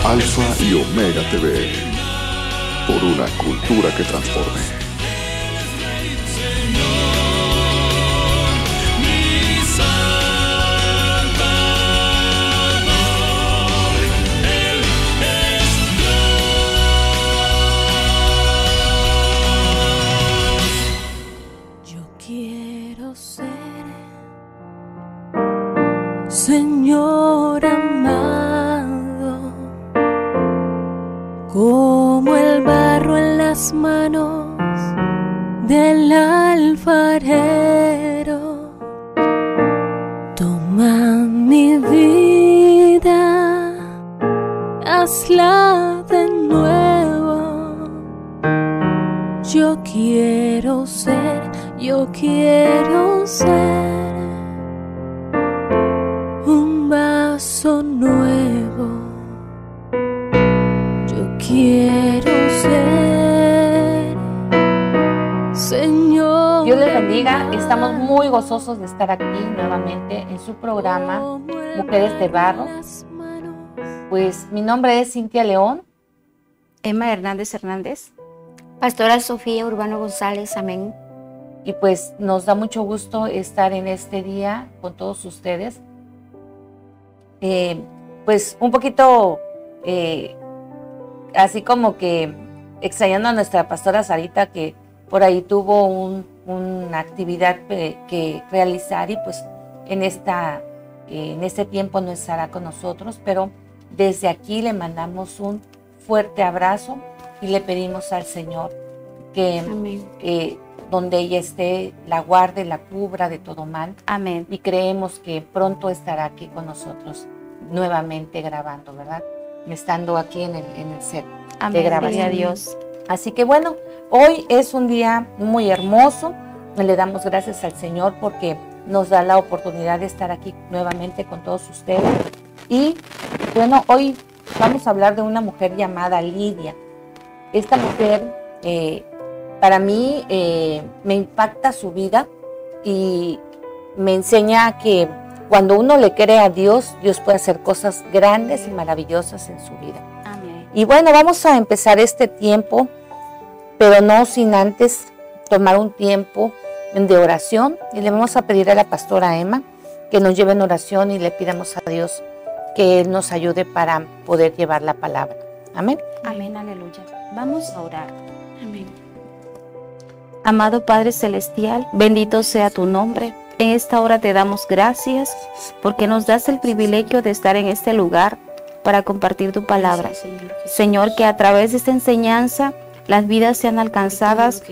Alfa y Omega TV, por una cultura que transforme. Señor amado, como el barro en las manos del alfarero. Toma mi vida, hazla de nuevo. Yo quiero ser un vaso nuevo. Yo quiero ser, Señor. Dios les bendiga. Estamos muy gozosos de estar aquí nuevamente en su programa Mujeres de Barro. Pues mi nombre es Cintia León. Emma Hernández, Pastora Sofía Urbano González, amén. Y pues nos da mucho gusto estar en este día con todos ustedes. Pues un poquito así como que extrañando a nuestra pastora Sarita, que por ahí tuvo una actividad que realizar, y pues en este tiempo no estará con nosotros, pero desde aquí le mandamos un fuerte abrazo y le pedimos al Señor que donde ella esté, la guarde, la cubra de todo mal. Amén. Y creemos que pronto estará aquí con nosotros nuevamente grabando, ¿verdad? Estando aquí en el set. Amén. De grabación. Gloria a Dios. Así que bueno, hoy es un día muy hermoso. Le damos gracias al Señor porque nos da la oportunidad de estar aquí nuevamente con todos ustedes. Y bueno, hoy vamos a hablar de una mujer llamada Lidia. Esta mujer, para mí, me impacta su vida y me enseña que cuando uno le cree a Dios, Dios puede hacer cosas grandes y maravillosas en su vida. Amén. Y bueno, vamos a empezar este tiempo, pero no sin antes tomar un tiempo de oración. Y le vamos a pedir a la pastora Emma que nos lleve en oración y le pidamos a Dios que Él nos ayude para poder llevar la palabra. Amén. Amén, aleluya. Vamos a orar. Amén. Amado Padre Celestial, bendito sea tu nombre. En esta hora te damos gracias porque nos das el privilegio de estar en este lugar para compartir tu palabra. Señor, que a través de esta enseñanza las vidas sean alcanzadas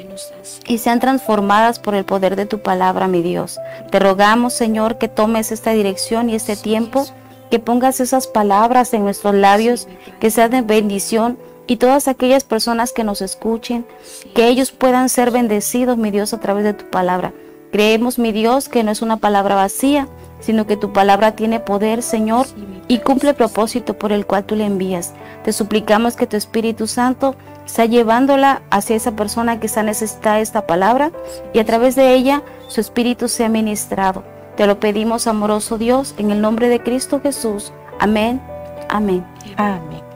y sean transformadas por el poder de tu palabra, mi Dios. Te rogamos, Señor, que tomes esta dirección y este tiempo, que pongas esas palabras en nuestros labios, que sean de bendición, y todas aquellas personas que nos escuchen, que ellos puedan ser bendecidos, mi Dios, a través de tu palabra. Creemos, mi Dios, que no es una palabra vacía, sino que tu palabra tiene poder, Señor, y cumple el propósito por el cual tú le envías. Te suplicamos que tu Espíritu Santo sea llevándola hacia esa persona que está necesitada de esta palabra, y a través de ella su Espíritu sea ministrado. Te lo pedimos, amoroso Dios, en el nombre de Cristo Jesús. Amén. Amén. Amén.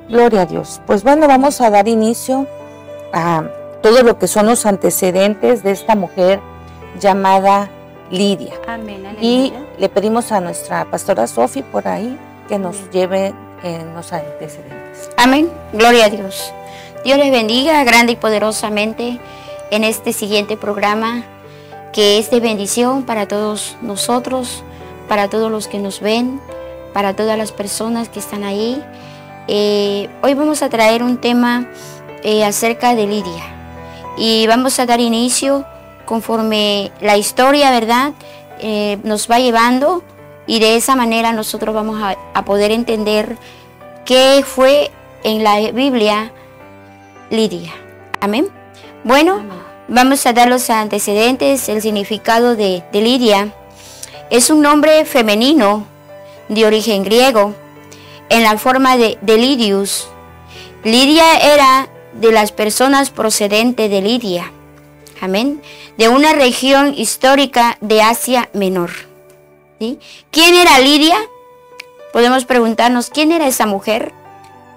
Gloria a Dios. Pues bueno, vamos a dar inicio a todo lo que son los antecedentes de esta mujer llamada Lidia. Amén. Y le pedimos a nuestra pastora Sofi por ahí que nos lleve en los antecedentes. Amén. Gloria a Dios. Dios les bendiga grande y poderosamente en este siguiente programa, que es de bendición para todos nosotros, para todos los que nos ven, para todas las personas que están ahí. Hoy vamos a traer un tema acerca de Lidia, y vamos a dar inicio conforme la historia, ¿verdad?, nos va llevando, y de esa manera nosotros vamos a poder entender qué fue en la Biblia Lidia. Amén. Bueno, amén. Vamos a dar los antecedentes. El significado de Lidia es un nombre femenino de origen griego, en la forma de Lidius. Lidia era de las personas procedentes de Lidia, amén, de una región histórica de Asia Menor. ¿Sí? ¿Quién era Lidia? Podemos preguntarnos, ¿quién era esa mujer?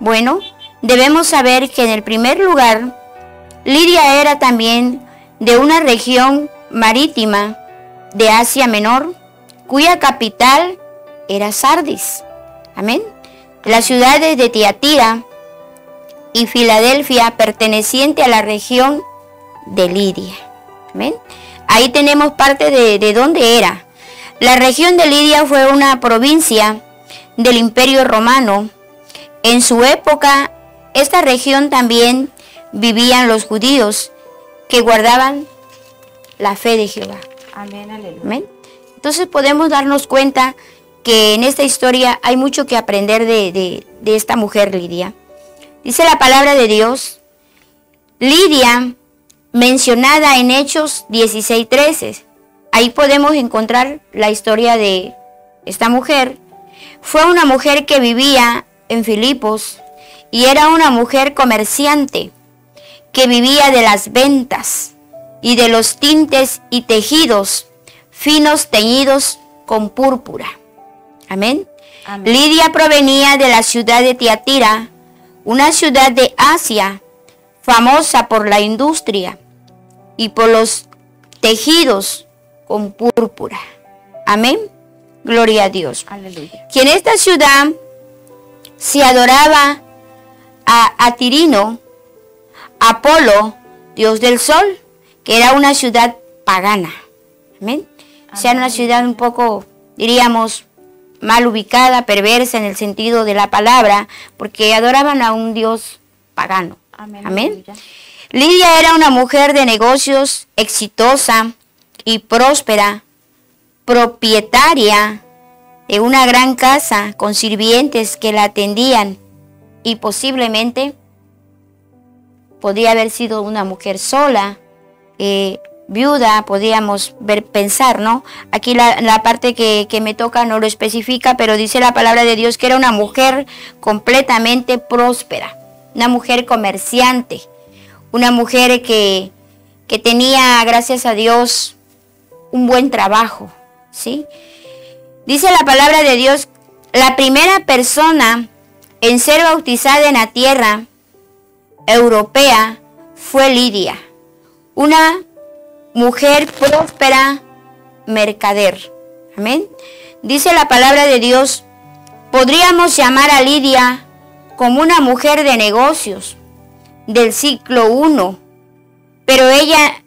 Bueno, debemos saber que en el primer lugar, Lidia era también de una región marítima de Asia Menor, cuya capital era Sardis. Amén. Las ciudades de Tiatira y Filadelfia, perteneciente a la región de Lidia. Amén. Ahí tenemos parte de dónde era. La región de Lidia fue una provincia del Imperio Romano. En su época, esta región también vivían los judíos que guardaban la fe de Jehová. Amén, aleluya. Amén. Entonces podemos darnos cuenta que en esta historia hay mucho que aprender de esta mujer Lidia. Dice la palabra de Dios, Lidia, mencionada en Hechos 16:13. Ahí podemos encontrar la historia de esta mujer. Fue una mujer que vivía en Filipos y era una mujer comerciante que vivía de las ventas y de los tintes y tejidos finos teñidos con púrpura. Amén. Amén. Lidia provenía de la ciudad de Tiatira, una ciudad de Asia, famosa por la industria y por los tejidos con púrpura. Amén. Gloria a Dios. Aleluya. Que en esta ciudad se adoraba a Tirino, Apolo, dios del sol, que era una ciudad pagana. Amén. O sea, una ciudad un poco, diríamos, mal ubicada, perversa en el sentido de la palabra, porque adoraban a un dios pagano. Amén. Amén. Aleluya. Lidia era una mujer de negocios exitosa y próspera, propietaria de una gran casa con sirvientes que la atendían, y posiblemente podría haber sido una mujer sola, viuda, podríamos pensar, ¿no? Aquí la parte que me toca no lo especifica, pero dice la palabra de Dios que era una mujer completamente próspera, una mujer comerciante, una mujer que tenía, gracias a Dios, un buen trabajo, ¿sí? Dice la palabra de Dios, la primera persona en ser bautizada en la tierra europea fue Lidia, una mujer próspera, mercader. Amén. Dice la palabra de Dios, podríamos llamar a Lidia como una mujer de negocios del siglo I, pero ella,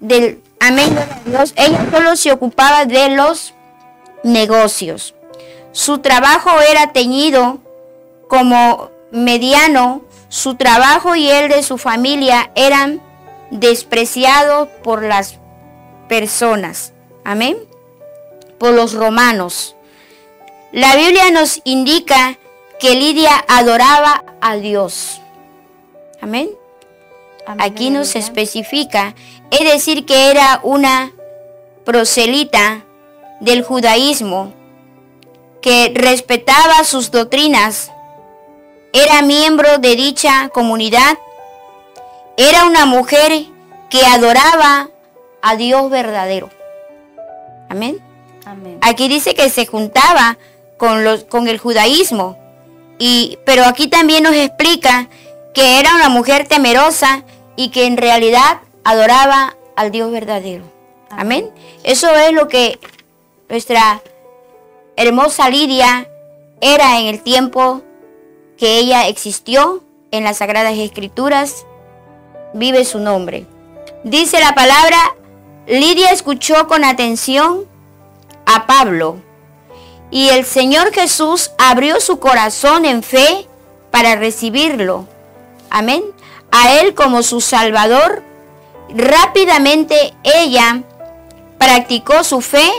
amén, Dios, ella solo se ocupaba de los negocios. Su trabajo era teñido como mediano, su trabajo y el de su familia eran despreciados por las personas, amén, por los romanos. La Biblia nos indica que Lidia adoraba a Dios, amén. Amén, Aquí nos aleluya. especifica, es decir, que era una proselita del judaísmo, que respetaba sus doctrinas, era miembro de dicha comunidad, era una mujer que adoraba a Dios verdadero. Amén. Amén. Aquí dice que se juntaba con el judaísmo, pero aquí también nos explica que era una mujer temerosa y que en realidad adoraba al Dios verdadero. Amén. Eso es lo que nuestra hermosa Lidia era en el tiempo que ella existió en las Sagradas Escrituras. Vive su nombre. Dice la palabra, Lidia escuchó con atención a Pablo y el Señor Jesús abrió su corazón en fe para recibirlo. Amén. A él como su Salvador. Rápidamente ella practicó su fe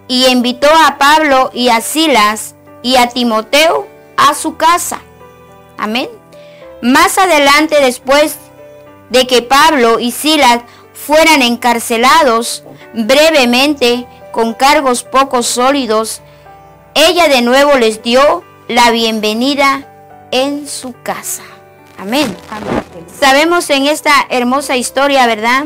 y invitó a Pablo y a Silas y a Timoteo a su casa. Amén. Más adelante, después de que Pablo y Silas fueran encarcelados brevemente con cargos poco sólidos, ella de nuevo les dio la bienvenida en su casa. Amén. Amén. Sabemos en esta hermosa historia, ¿verdad?,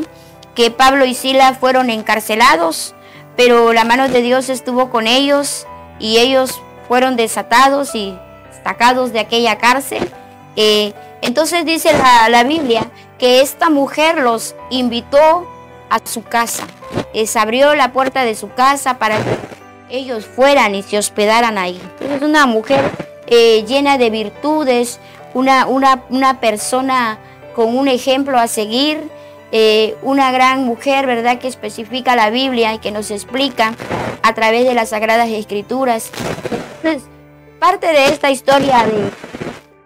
que Pablo y Silas fueron encarcelados, pero la mano de Dios estuvo con ellos y ellos fueron desatados y sacados de aquella cárcel Entonces dice la Biblia que esta mujer los invitó a su casa. Les abrió la puerta de su casa para que ellos fueran y se hospedaran ahí. Es una mujer llena de virtudes, una persona con un ejemplo a seguir, una gran mujer, ¿verdad?, que especifica la Biblia y que nos explica a través de las Sagradas Escrituras. Entonces, parte de esta historia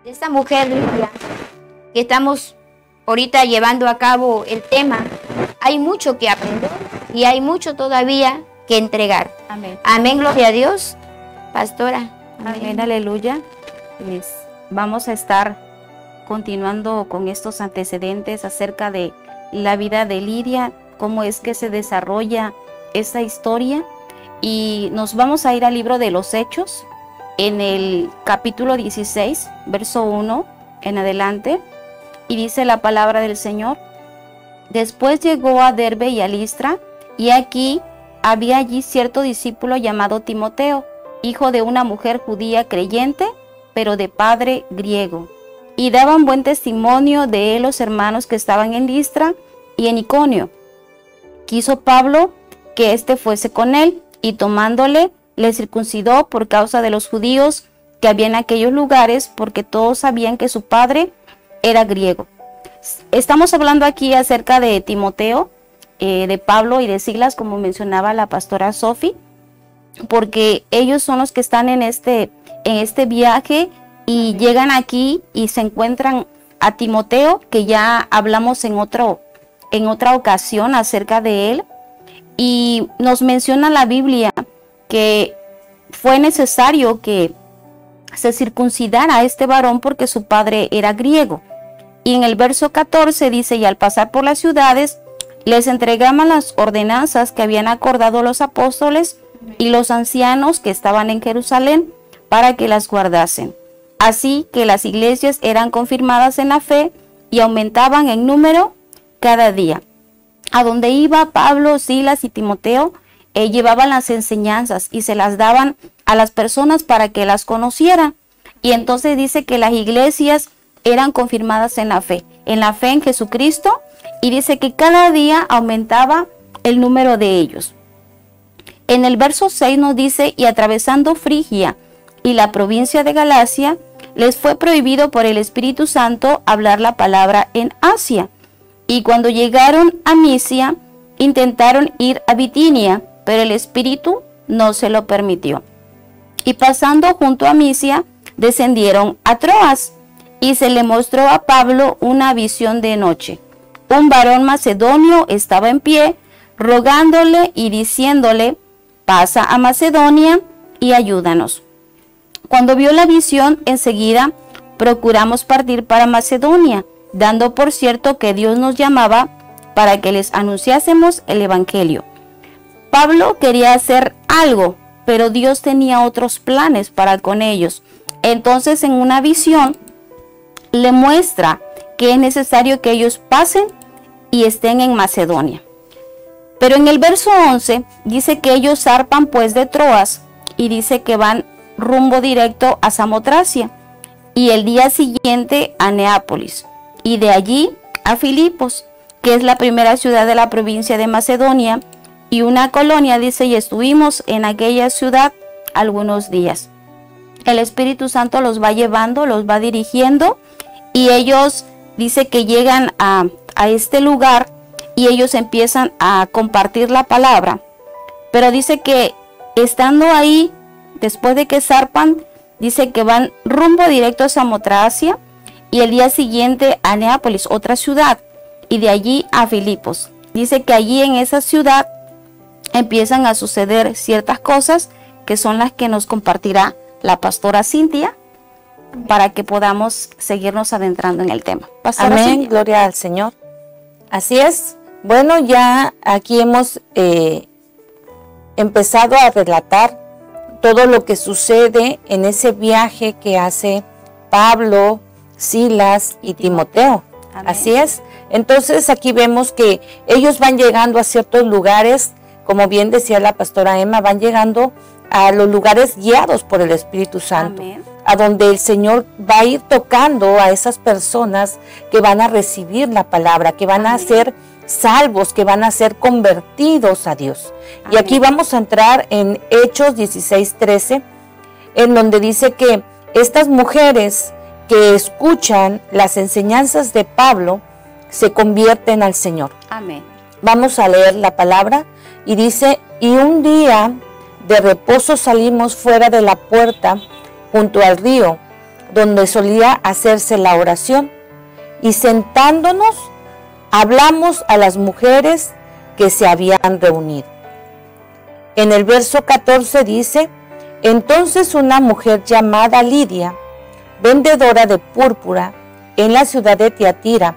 de esta mujer Lidia, que estamos ahorita llevando a cabo el tema, hay mucho que aprender y hay mucho todavía que entregar. Amén. Amén, gloria a Dios. Pastora. Amén, aleluya. Pues vamos a estar continuando con estos antecedentes acerca de la vida de Lidia, cómo es que se desarrolla esta historia, y nos vamos a ir al libro de los Hechos, en el capítulo 16, verso 1 en adelante, y dice la palabra del Señor: después llegó a Derbe y a Listra, y aquí había allí cierto discípulo llamado Timoteo, hijo de una mujer judía creyente, pero de padre griego. Y daban buen testimonio de él los hermanos que estaban en Listra y en Iconio. Quiso Pablo que éste fuese con él, y tomándole, le circuncidó por causa de los judíos que había en aquellos lugares, porque todos sabían que su padre era griego. Estamos hablando aquí acerca de Timoteo, de Pablo y de Silas, como mencionaba la pastora Sofi, porque ellos son los que están en este viaje y llegan aquí y se encuentran a Timoteo, que ya hablamos en otra ocasión acerca de él, y nos menciona la Biblia que fue necesario que se circuncidara a este varón porque su padre era griego. Y en el verso 14 dice: y al pasar por las ciudades les entregaban las ordenanzas que habían acordado los apóstoles y los ancianos que estaban en Jerusalén para que las guardasen. Así que las iglesias eran confirmadas en la fe y aumentaban en número cada día. A donde iba Pablo, Silas y Timoteo, llevaban las enseñanzas y se las daban a las personas para que las conocieran. Y entonces dice que las iglesias eran confirmadas en la fe en Jesucristo, y dice que cada día aumentaba el número de ellos. En el verso 6 nos dice: y atravesando Frigia y la provincia de Galacia, les fue prohibido por el Espíritu Santo hablar la palabra en Asia. Y cuando llegaron a Misia, intentaron ir a Bitinia, pero el Espíritu no se lo permitió. Y pasando junto a Misia, descendieron a Troas, y se le mostró a Pablo una visión de noche. Un varón macedonio estaba en pie, rogándole y diciéndole: pasa a Macedonia y ayúdanos. Cuando vio la visión, enseguida procuramos partir para Macedonia, dando por cierto que Dios nos llamaba para que les anunciásemos el Evangelio. Pablo quería hacer algo, pero Dios tenía otros planes para con ellos. Entonces, en una visión, le muestra que es necesario que ellos pasen y estén en Macedonia. Pero en el verso 11 dice que ellos zarpan pues de Troas, y dice que van rumbo directo a Samotracia, y el día siguiente a Neápolis, y de allí a Filipos, que es la primera ciudad de la provincia de Macedonia, y una colonia, dice, y estuvimos en aquella ciudad algunos días. El Espíritu Santo los va llevando, los va dirigiendo, y ellos, dice que llegan a este lugar, y ellos empiezan a compartir la palabra. Pero dice que estando ahí, después de que zarpan, dice que van rumbo directo a Samotracia, y el día siguiente a Neápolis, otra ciudad, y de allí a Filipos. Dice que allí en esa ciudad empiezan a suceder ciertas cosas que son las que nos compartirá la pastora Cintia, para que podamos seguirnos adentrando en el tema. Pastora Amén, Cintia. gloria al Señor. Así es. Bueno, ya aquí hemos empezado a relatar todo lo que sucede en ese viaje que hace Pablo, Silas y Timoteo. Amén. Así es. Entonces aquí vemos que ellos van llegando a ciertos lugares, como bien decía la pastora Emma, van llegando a los lugares guiados por el Espíritu Santo. Amén. a donde el Señor va a ir tocando a esas personas que van a recibir la palabra, que van a ser salvos, que van a ser convertidos a Dios. Y aquí vamos a entrar en Hechos 16:13, en donde dice que estas mujeres que escuchan las enseñanzas de Pablo se convierten al Señor. Amén. Vamos a leer la palabra y dice: y un día de reposo salimos fuera de la puerta junto al río, donde solía hacerse la oración, y sentándonos hablamos a las mujeres que se habían reunido. En el verso 14 dice: entonces una mujer llamada Lidia, vendedora de púrpura en la ciudad de Tiatira,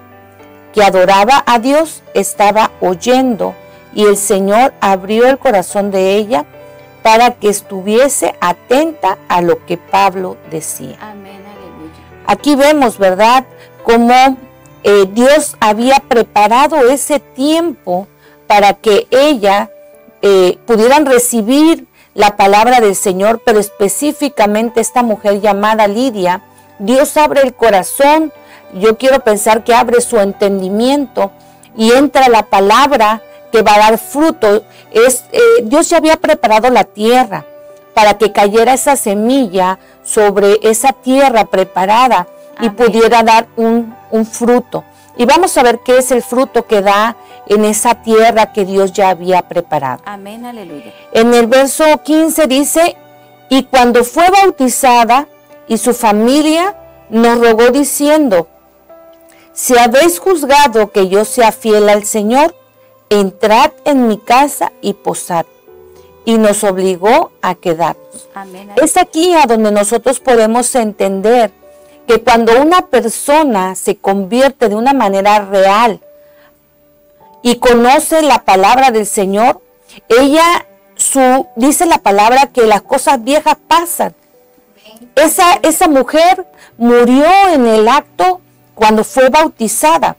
que adoraba a Dios, estaba oyendo, y el Señor abrió el corazón de ella para que estuviese atenta a lo que Pablo decía. Amén, aleluya. Aquí vemos, ¿verdad?, cómo Dios había preparado ese tiempo para que ella pudieran recibir la palabra del Señor, pero específicamente esta mujer llamada Lidia, Dios abre el corazón, yo quiero pensar que abre su entendimiento y entra la palabra que va a dar fruto. Dios ya había preparado la tierra para que cayera esa semilla sobre esa tierra preparada y pudiera dar un fruto. Y vamos a ver qué es el fruto que da en esa tierra que Dios ya había preparado. Amén, aleluya. En el verso 15 dice: y cuando fue bautizada y su familia nos rogó diciendo: si habéis juzgado que yo sea fiel al Señor, entrad en mi casa y posad. Y nos obligó a quedarnos. Amén. Es aquí a donde nosotros podemos entender que cuando una persona se convierte de una manera real y conoce la palabra del Señor, dice la palabra que las cosas viejas pasan. Esa mujer murió en el acto cuando fue bautizada.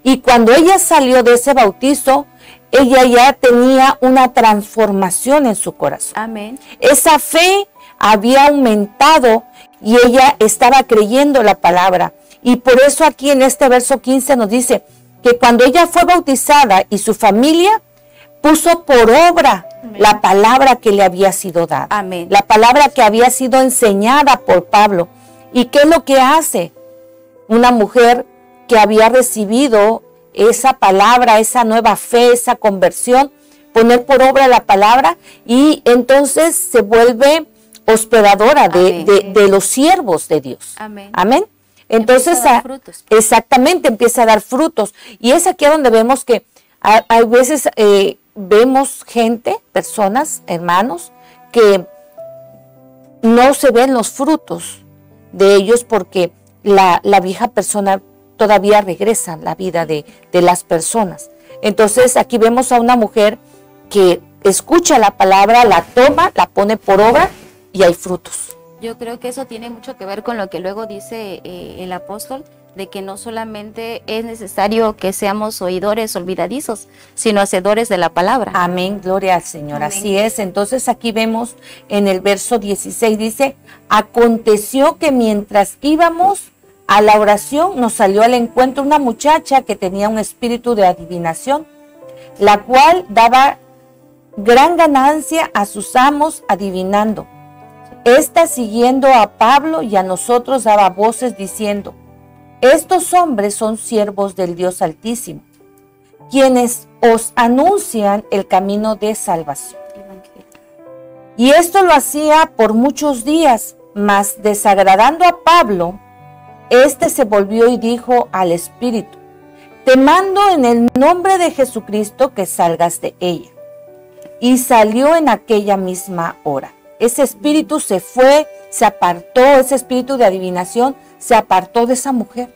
Y cuando ella salió de ese bautizo, ella ya tenía una transformación en su corazón. Amén. Esa fe había aumentado y ella estaba creyendo la palabra. Y por eso aquí en este verso 15 nos dice que cuando ella fue bautizada y su familia puso por obra la palabra que le había sido dada. Amén. La palabra que había sido enseñada por Pablo. ¿Y qué es lo que hace una mujer que había recibido esa palabra, esa nueva fe, esa conversión? Poner por obra la palabra y entonces se vuelve hospedadora de los siervos de Dios. Amén. Amén. Entonces, empieza a dar frutos. Exactamente, empieza a dar frutos. Y es aquí donde vemos que hay veces vemos gente, personas, hermanos, que no se ven los frutos de ellos porque la vieja persona todavía regresa a la vida de las personas. Entonces aquí vemos a una mujer que escucha la palabra, la toma, la pone por obra y hay frutos. Yo creo que eso tiene mucho que ver con lo que luego dice el apóstol, de que no solamente es necesario que seamos oidores olvidadizos, sino hacedores de la palabra. Amén, gloria al Señor. Amén. Así es. Entonces aquí vemos en el verso 16, dice: aconteció que mientras íbamos a la oración nos salió al encuentro una muchacha que tenía un espíritu de adivinación, la cual daba gran ganancia a sus amos adivinando. Esta, siguiendo a Pablo y a nosotros, daba voces diciendo: estos hombres son siervos del Dios Altísimo, quienes os anuncian el camino de salvación. Y esto lo hacía por muchos días, mas desagradando a Pablo, este se volvió y dijo al espíritu: te mando en el nombre de Jesucristo que salgas de ella. Y salió en aquella misma hora. Ese espíritu se fue, se apartó, ese espíritu de adivinación se apartó de esa mujer.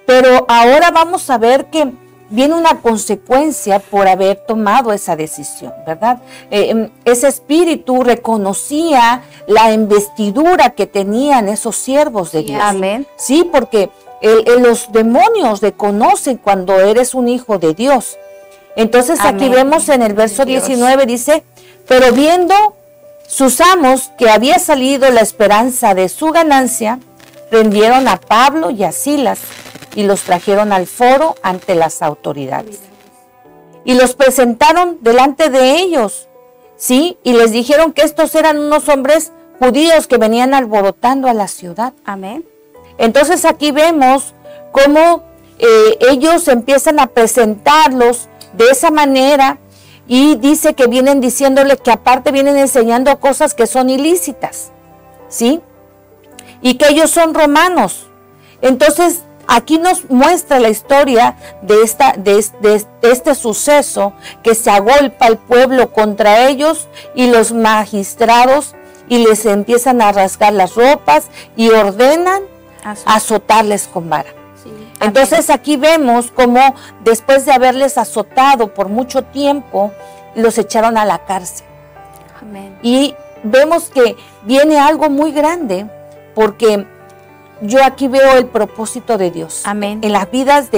Pero ahora vamos a ver que viene una consecuencia por haber tomado esa decisión, ¿verdad? Ese espíritu reconocía la investidura que tenían esos siervos de Dios. Amén. Sí, porque los demonios reconocen cuando eres un hijo de Dios. Entonces aquí Amén. vemos en el verso 19, dice: pero viendo sus amos, que había salido la esperanza de su ganancia, prendieron a Pablo y a Silas y los trajeron al foro ante las autoridades. Y los presentaron delante de ellos, ¿sí? Y les dijeron que estos eran unos hombres judíos que venían alborotando a la ciudad. Amén. Entonces aquí vemos cómo ellos empiezan a presentarlos de esa manera, y dice que vienen diciéndole que aparte vienen enseñando cosas que son ilícitas, ¿sí? Y que ellos son romanos. Entonces aquí nos muestra la historia de este suceso, que se agolpa el pueblo contra ellos y los magistrados, y les empiezan a rasgar las ropas y ordenan azotarles con vara. Sí. Entonces aquí vemos cómo después de haberles azotado por mucho tiempo, los echaron a la cárcel. Amén. Y vemos que viene algo muy grande, porque yo aquí veo el propósito de Dios. Amén. En las vidas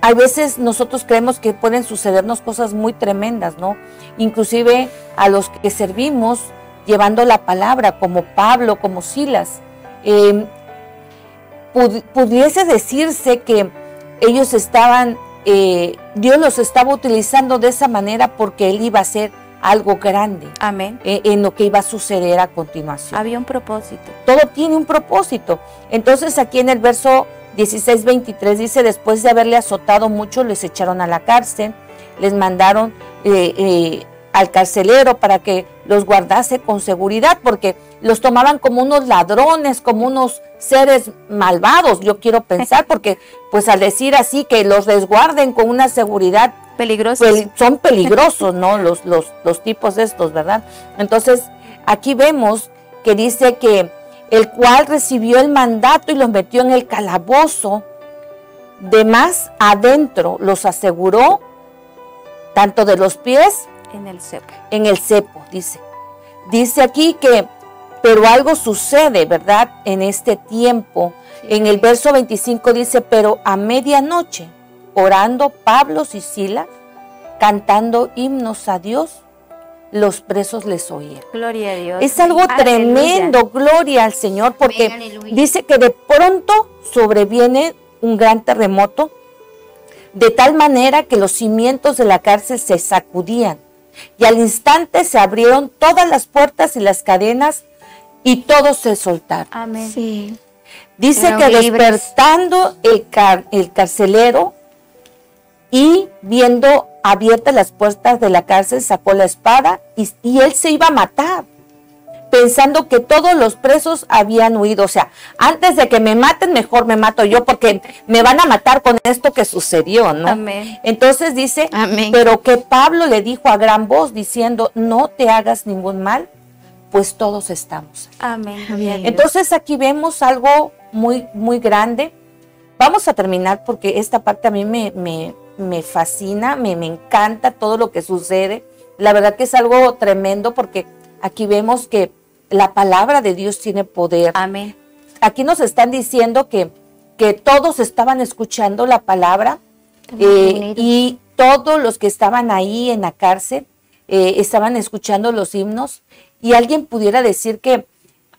a veces nosotros creemos que pueden sucedernos cosas muy tremendas, ¿no? Inclusive a los que servimos llevando la palabra, como Pablo, como Silas. Pudiese decirse que ellos estaban, Dios los estaba utilizando de esa manera porque Él iba a hacer algo grande. Amén. En lo que iba a suceder a continuación. Había un propósito. Todo tiene un propósito. Entonces aquí en el verso 16-23 dice: después de haberle azotado mucho, les echaron a la cárcel, les mandaron al carcelero para que los guardase con seguridad, porque los tomaban como unos ladrones, como unos seres malvados, yo quiero pensar, porque pues al decir así que los resguarden con una seguridad, Peligrosos. pues son peligrosos, ¿no? Los tipos estos, ¿verdad? Entonces aquí vemos que dice que el cual recibió el mandato y los metió en el calabozo, de más adentro los aseguró, tanto de los pies En el cepo. en el cepo, dice. Dice aquí que, pero algo sucede, ¿verdad? En este tiempo. Sí. En el verso 25 dice: pero a medianoche, orando Pablo y Silas, cantando himnos a Dios, los presos les oían. Gloria a Dios. Es algo Aleluya. tremendo, gloria al Señor, porque Amén, aleluya. dice que de pronto sobreviene un gran terremoto, de tal manera que los cimientos de la cárcel se sacudían, y al instante se abrieron todas las puertas y las cadenas, y todos se soltaron. Amén. Sí. Dice Fueron que libres. despertando el carcelero y viendo abiertas las puertas de la cárcel, sacó la espada y él se iba a matar, pensando que todos los presos habían huido. O sea, antes de que me maten, mejor me mato yo, porque me van a matar con esto que sucedió, ¿no? Amén. Entonces dice, Amén. pero que Pablo le dijo a gran voz, diciendo: no te hagas ningún mal, pues todos estamos. Amén. Amén. Entonces aquí vemos algo muy, muy grande. Vamos a terminar porque esta parte a mí me fascina, me encanta todo lo que sucede. La verdad que es algo tremendo, porque aquí vemos que la palabra de Dios tiene poder. Amén. Aquí nos están diciendo que todos estaban escuchando la palabra, y todos los que estaban ahí en la cárcel estaban escuchando los himnos, y alguien pudiera decir que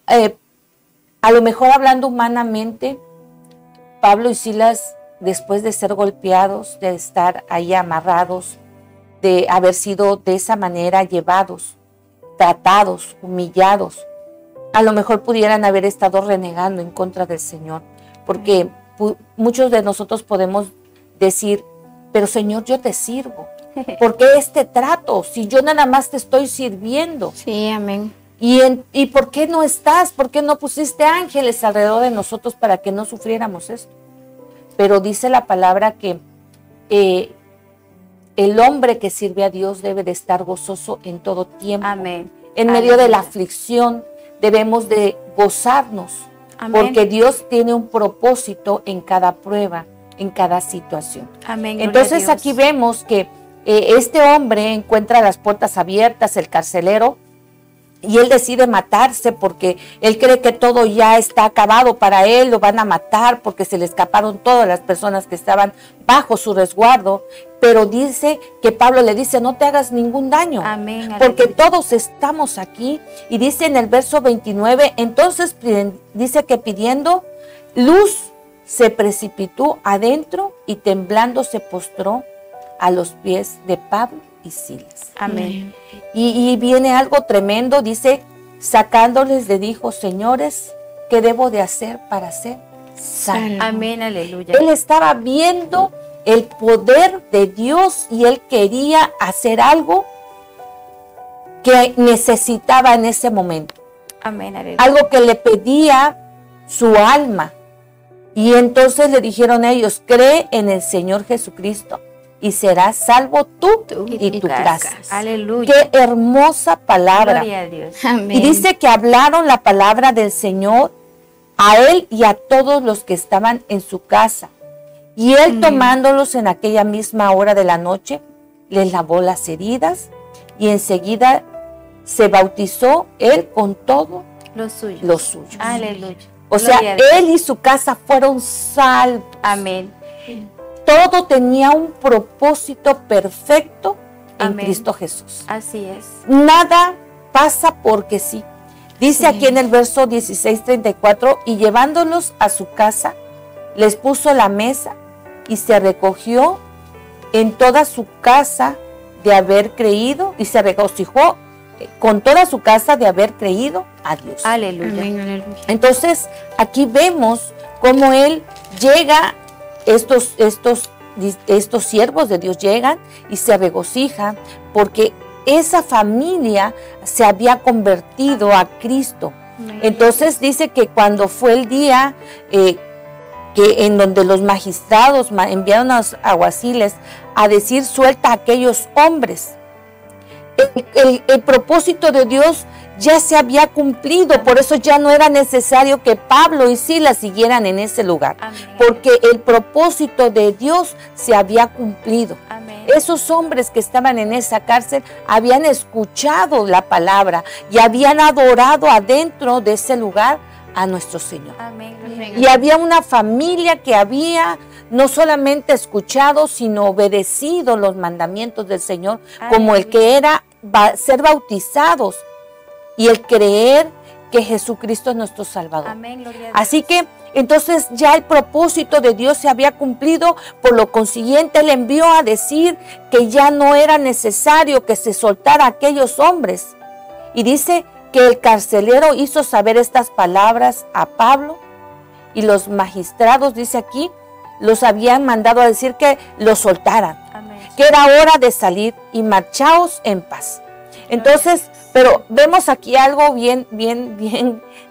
a lo mejor, hablando humanamente, Pablo y Silas, después de ser golpeados, de estar ahí amarrados, de haber sido de esa manera llevados, tratados, humillados, a lo mejor pudieran haber estado renegando en contra del Señor, porque muchos de nosotros podemos decir: pero Señor, yo te sirvo, ¿por qué este trato si yo nada más te estoy sirviendo? Sí, amén. ¿Y por qué no estás? ¿Por qué no pusiste ángeles alrededor de nosotros para que no sufriéramos esto? Pero dice la palabra que el hombre que sirve a Dios debe de estar gozoso en todo tiempo. Amén. En medio de la Aleluya. aflicción debemos de gozarnos, Amén. porque Dios tiene un propósito en cada prueba, en cada situación. Amén. Gloria a Entonces Dios. aquí vemos que este hombre encuentra las puertas abiertas, el carcelero, y él decide matarse porque él cree que todo ya está acabado para él, lo van a matar porque se le escaparon todas las personas que estaban bajo su resguardo. Pero dice que Pablo le dice, no te hagas ningún daño, Amén, porque aleluya. todos estamos aquí. Y dice en el verso 29, entonces dice que pidiendo luz se precipitó adentro y temblando se postró a los pies de Pablo y Silas. Amén. Y viene algo tremendo, dice, sacándoles le dijo, señores, ¿qué debo de hacer para ser salvo? Amén, aleluya. Él estaba viendo el poder de Dios y él quería hacer algo que necesitaba en ese momento. Amén, aleluya. Algo que le pedía su alma. Y entonces le dijeron ellos, cree en el Señor Jesucristo y serás salvo tú y tu casa. Aleluya. Qué hermosa palabra. Gloria a Dios. Amén. Y dice que hablaron la palabra del Señor a él y a todos los que estaban en su casa. Y él tomándolos en aquella misma hora de la noche, les lavó las heridas y enseguida se bautizó él con todo Lo suyo. lo suyo. Aleluya. O sea, Gloria a Dios. él y su casa fueron salvos. Amén. Todo tenía un propósito perfecto en Amén. Cristo Jesús. Así es. Nada pasa porque sí. Dice aquí en el verso 16:34, y llevándolos a su casa, les puso la mesa y se recogió en toda su casa de haber creído y se regocijó con toda su casa de haber creído a Dios. Aleluya. Amén, aleluya. Entonces, aquí vemos cómo él llega, estos siervos de Dios llegan y se regocijan porque esa familia se había convertido a Cristo. Entonces dice que cuando fue el día que en donde los magistrados enviaron a los alguaciles a decir suelta a aquellos hombres, el propósito de Dios ya se había cumplido, por eso ya no era necesario que Pablo y Silas siguieran en ese lugar, Amén. porque el propósito de Dios se había cumplido. Amén. Esos hombres que estaban en esa cárcel habían escuchado la palabra y habían adorado adentro de ese lugar a nuestro Señor. Amén. Y había una familia que había no solamente escuchado, sino obedecido los mandamientos del Señor, como el que era ser bautizados y el creer que Jesucristo es nuestro Salvador. Amén. Gloria a Dios. Así que entonces ya el propósito de Dios se había cumplido, por lo consiguiente Él envió a decir que ya no era necesario que se soltara a aquellos hombres. Y dice que el carcelero hizo saber estas palabras a Pablo y los magistrados, dice aquí, los habían mandado a decir que los soltaran, Amén. que era hora de salir y marchaos en paz. Entonces, pero vemos aquí algo bien,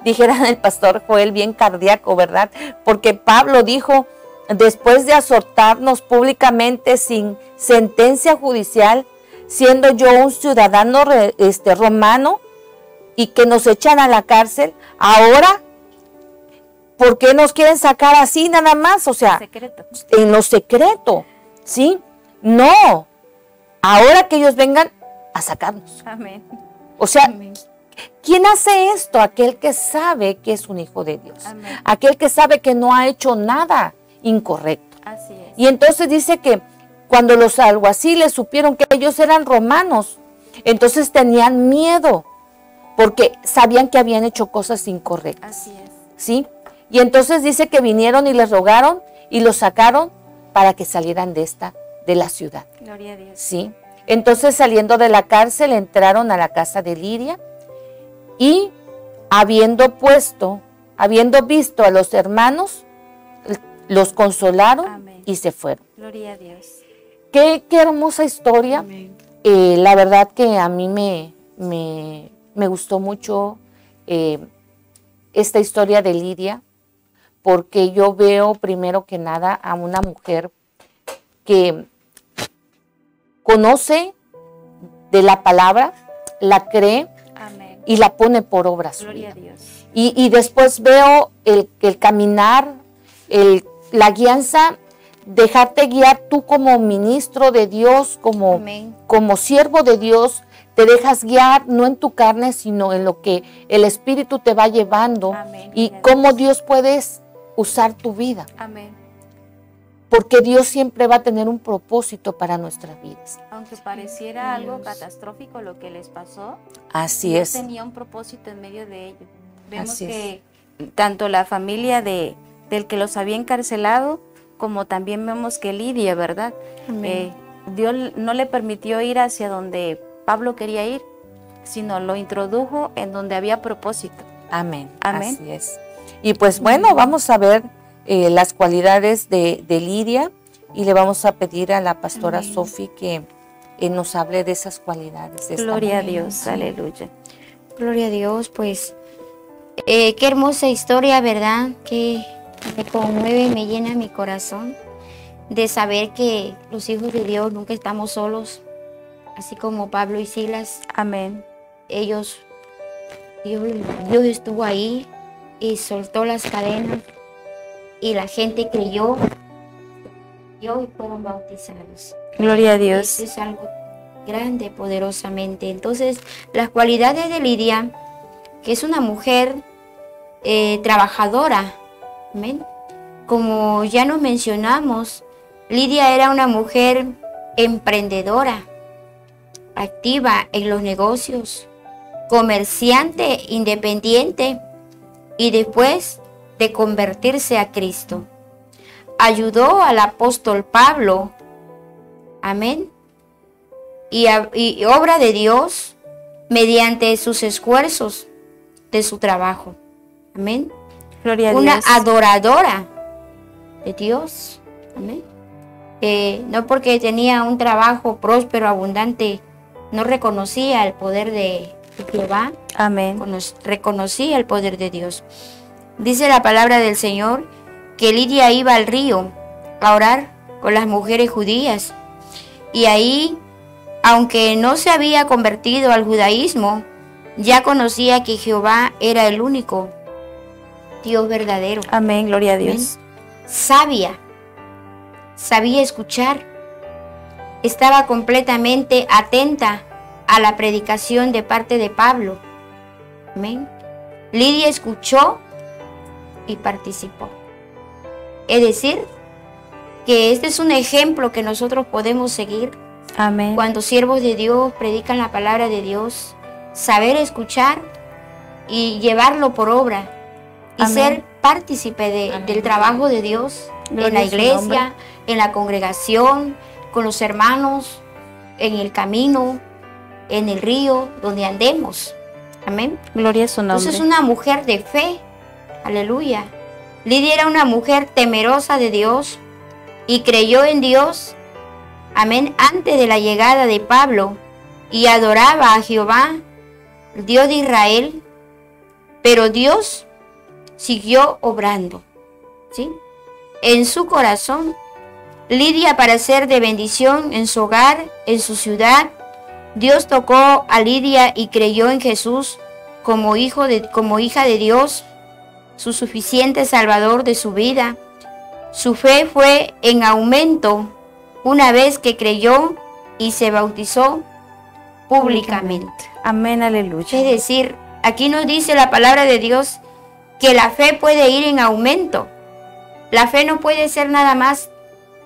dijera el pastor Joel, bien cardíaco, ¿verdad? Porque Pablo dijo, después de azortarnos públicamente sin sentencia judicial, siendo yo un ciudadano romano, y que nos echan a la cárcel, ahora, ¿por qué nos quieren sacar así nada más? O sea, Secreto. en lo secreto, ¿sí? No, ahora que ellos vengan a sacarnos. Amén. O sea, ¿quién hace esto? Aquel que sabe que es un hijo de Dios. Amén. Aquel que sabe que no ha hecho nada incorrecto. Así es. Y entonces dice que cuando los alguaciles supieron que ellos eran romanos, entonces tenían miedo, porque sabían que habían hecho cosas incorrectas. Así es. ¿Sí? Y entonces dice que vinieron y les rogaron y los sacaron para que salieran de la ciudad. Gloria a Dios. ¿Sí? Entonces, saliendo de la cárcel, entraron a la casa de Lidia y habiendo visto a los hermanos, los consolaron. Amén. Y se fueron. Gloria a Dios. Qué hermosa historia. Amén. La verdad que a mí me gustó mucho esta historia de Lidia, porque yo veo primero que nada a una mujer que conoce de la palabra, la cree Amén. y la pone por obra su Gloria a vida. Dios. Y después veo el caminar, la guianza, dejarte guiar tú como ministro de Dios, Amén. como siervo de Dios, te dejas guiar no en tu carne, sino en lo que el Espíritu te va llevando. Amén. Y cómo Dios puede usar tu vida. Amén. Porque Dios siempre va a tener un propósito para nuestras vidas. Aunque pareciera algo catastrófico lo que les pasó, Así Dios es. tenía un propósito en medio de ello. Vemos Así que tanto la familia del que los había encarcelado, como también vemos que Lidia, ¿verdad? Dios no le permitió ir hacia donde Pablo quería ir, sino lo introdujo en donde había propósito. Amén. Amén. Así es. Y pues bueno, vamos a ver las cualidades de Lidia y le vamos a pedir a la pastora Sofi que nos hable de esas cualidades. De Gloria a Dios, aleluya. Gloria a Dios, pues qué hermosa historia, ¿verdad? Que me conmueve y me llena mi corazón de saber que los hijos de Dios nunca estamos solos, así como Pablo y Silas. Amén. Dios estuvo ahí y soltó las cadenas y la gente creyó y fueron bautizados. Gloria a Dios. Esto es algo grande, poderosamente. Entonces, las cualidades de Lidia, que es una mujer trabajadora, amén. Como ya nos mencionamos, Lidia era una mujer emprendedora, activa en los negocios, comerciante independiente y después de convertirse a Cristo, ayudó al apóstol Pablo, amén, y obra de Dios mediante sus esfuerzos de su trabajo, amén. Gloria a Una Dios. adoradora de Dios, amén. No porque tenía un trabajo próspero, abundante, no reconocía el poder de Jehová, Amén. reconocía el poder de Dios. Dice la palabra del Señor que Lidia iba al río a orar con las mujeres judías y ahí, aunque no se había convertido al judaísmo, ya conocía que Jehová era el único Dios verdadero. Amén, gloria a Dios. Amén. Sabía escuchar, estaba completamente atenta a la predicación de parte de Pablo. Amén. Lidia escuchó y participó. Es decir, que este es un ejemplo que nosotros podemos seguir. Amén. Cuando siervos de Dios predican la palabra de Dios, saber escuchar y llevarlo por obra y Amén. ser partícipe del trabajo de Dios. Gloria En la a su nombre. iglesia, en la congregación, con los hermanos, en el camino, en el río, donde andemos. Amén. Gloria a su nombre. Entonces, una mujer de fe. Aleluya. Lidia era una mujer temerosa de Dios y creyó en Dios. Amén. Antes de la llegada de Pablo y adoraba a Jehová, el Dios de Israel. Pero Dios siguió obrando, ¿sí? En su corazón, Lidia, para ser de bendición en su hogar, en su ciudad, Dios tocó a Lidia y creyó en Jesús como hija de Dios, su suficiente salvador de su vida. Su fe fue en aumento una vez que creyó y se bautizó públicamente. Amén, aleluya. Es decir, aquí nos dice la palabra de Dios que la fe puede ir en aumento. La fe no puede ser nada más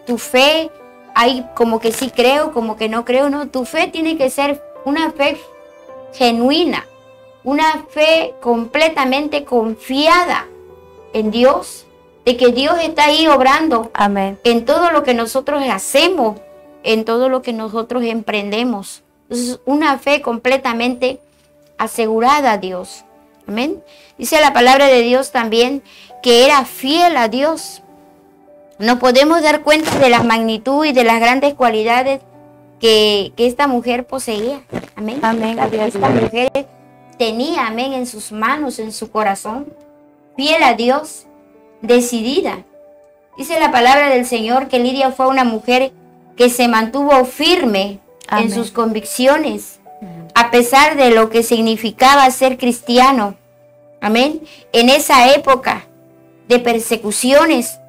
tu fe, hay como que sí creo, como que no creo, no. Tu fe tiene que ser una fe genuina, una fe completamente confiada en Dios, de que Dios está ahí obrando Amén. en todo lo que nosotros hacemos, en todo lo que nosotros emprendemos. Entonces, una fe completamente asegurada a Dios. Amén. Dice la palabra de Dios también que era fiel a Dios. Nos podemos dar cuenta de la magnitud y de las grandes cualidades que esta mujer poseía. Amén. Amén. Esta mujer tenía, amén, en sus manos, en su corazón. Fiel a Dios, decidida. Dice la palabra del Señor que Lidia fue una mujer que se mantuvo firme Amén. en sus convicciones, a pesar de lo que significaba ser cristiano. Amén. En esa época de persecuciones,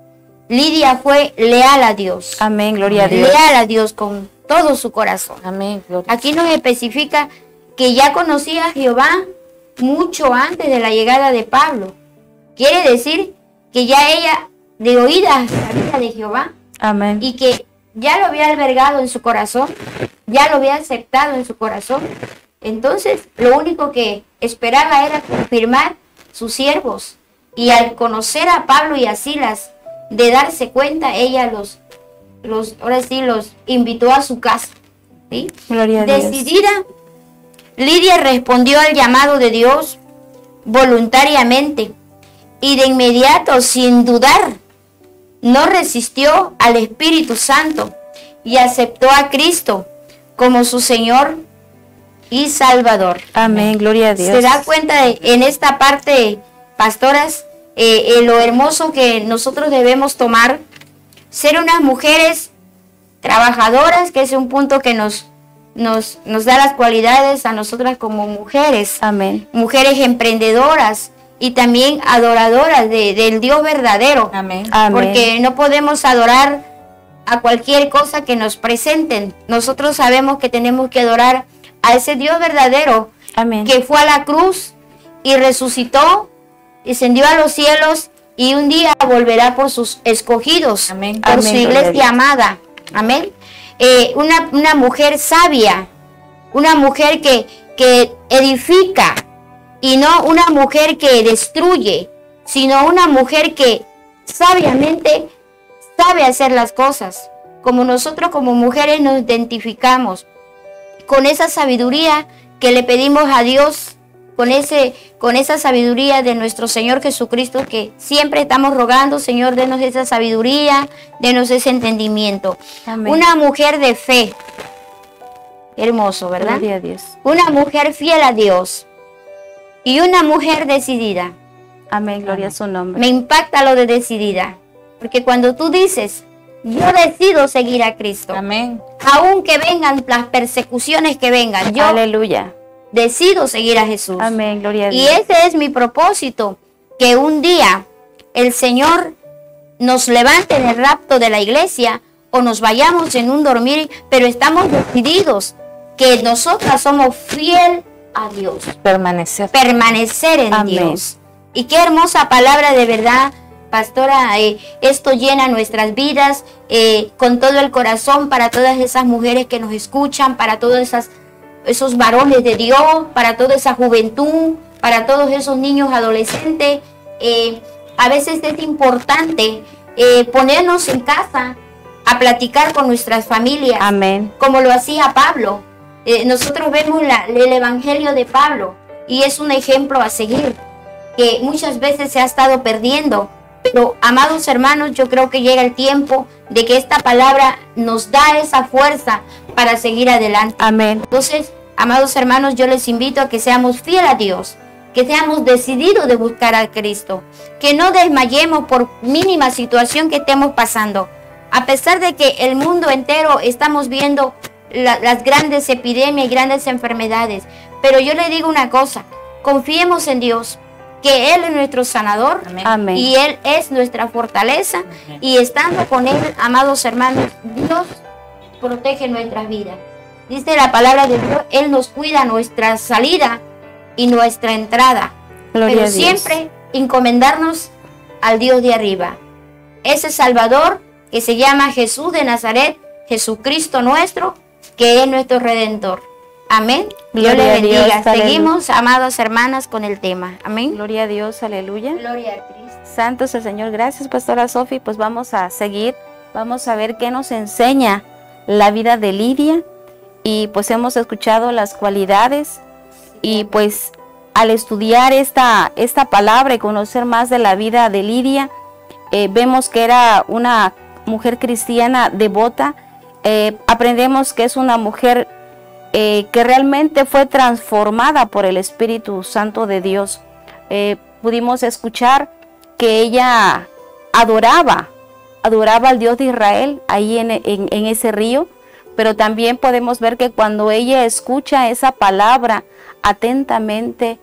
Lidia fue leal a Dios. Amén, gloria a Dios. Leal a Dios con todo su corazón. Amén, gloria. Aquí nos especifica que ya conocía a Jehová mucho antes de la llegada de Pablo. Quiere decir que ya ella de oídas sabía de Jehová. Amén. Y que ya lo había albergado en su corazón, ya lo había aceptado en su corazón. Entonces, lo único que esperaba era confirmar sus siervos. Y al conocer a Pablo y a Silas, de darse cuenta, ella ahora sí los invitó a su casa. ¿Sí? Gloria a Dios. Decidida, Lidia respondió al llamado de Dios voluntariamente y de inmediato, sin dudar, no resistió al Espíritu Santo y aceptó a Cristo como su Señor y Salvador. Amén, gloria a Dios. Se da cuenta en esta parte, pastoras, lo hermoso que nosotros debemos tomar, ser unas mujeres trabajadoras, que es un punto que nos da las cualidades a nosotras como mujeres. Amén. Mujeres emprendedoras y también adoradoras del Dios verdadero. Amén. Amén. Porque no podemos adorar a cualquier cosa que nos presenten. Nosotros sabemos que tenemos que adorar a ese Dios verdadero. Amén. Que fue a la cruz y resucitó, descendió a los cielos y un día volverá por sus escogidos. Amén. Por Amén, su gloria a iglesia Dios. amada. Amén. Una mujer sabia, una mujer que edifica, y no una mujer que destruye, sino una mujer que sabiamente sabe hacer las cosas. Como nosotros como mujeres nos identificamos con esa sabiduría que le pedimos a Dios, con esa sabiduría de nuestro Señor Jesucristo, que siempre estamos rogando: Señor, denos esa sabiduría, denos ese entendimiento. Amén. Una mujer de fe. Hermoso, ¿verdad? Gloria a Dios. Una mujer fiel a Dios y una mujer decidida. Amén, gloria a su nombre. Me impacta lo de decidida, porque cuando tú dices: yo decido seguir a Cristo, Amén. aunque vengan las persecuciones que vengan, yo Aleluya. decido seguir a Jesús. Amén, gloria a Y Dios. ese es mi propósito, que un día el Señor nos levante en el rapto de la iglesia o nos vayamos en un dormir, pero estamos decididos que nosotras somos fiel a Dios, Permanecer. permanecer en Amén. Dios. Y qué hermosa palabra, de verdad, pastora. Esto llena nuestras vidas con todo el corazón, para todas esas mujeres que nos escuchan, para todos esos varones de Dios, para toda esa juventud, para todos esos niños adolescentes. A veces es importante ponernos en casa a platicar con nuestras familias, Amén. como lo hacía Pablo. Nosotros vemos el evangelio de Pablo y es un ejemplo a seguir, que muchas veces se ha estado perdiendo. Pero, amados hermanos, yo creo que llega el tiempo de que esta palabra nos da esa fuerza para seguir adelante. Amén. Entonces, amados hermanos, yo les invito a que seamos fieles a Dios, que seamos decididos de buscar a Cristo, que no desmayemos por mínima situación que estemos pasando. A pesar de que el mundo entero estamos viendo las grandes epidemias y grandes enfermedades, pero yo le digo una cosa: confiemos en Dios, que Él es nuestro sanador. Amén. Amén. Y Él es nuestra fortaleza. Amén. Y estando con Él, amados hermanos, Dios protege nuestras vidas. Dice la palabra de Dios: Él nos cuida nuestra salida y nuestra entrada. Gloria Pero a Dios. siempre encomendarnos al Dios de arriba. Ese Salvador que se llama Jesús de Nazaret, Jesucristo nuestro, que es nuestro Redentor. Amén. Dios Gloria le a Dios, bendiga. aleluya. Seguimos, amadas hermanas, con el tema. Amén. Gloria a Dios, aleluya. Gloria a Cristo. Santo es el Señor. Gracias, Pastora Sofi. Pues vamos a seguir, vamos a ver qué nos enseña la vida de Lidia. Y pues hemos escuchado las cualidades, y pues al estudiar esta palabra y conocer más de la vida de Lidia, vemos que era una mujer cristiana devota. Aprendemos que es una mujer que realmente fue transformada por el Espíritu Santo de Dios. Pudimos escuchar que ella adoraba al Dios de Israel ahí en ese río, pero también podemos ver que cuando ella escucha esa palabra atentamente,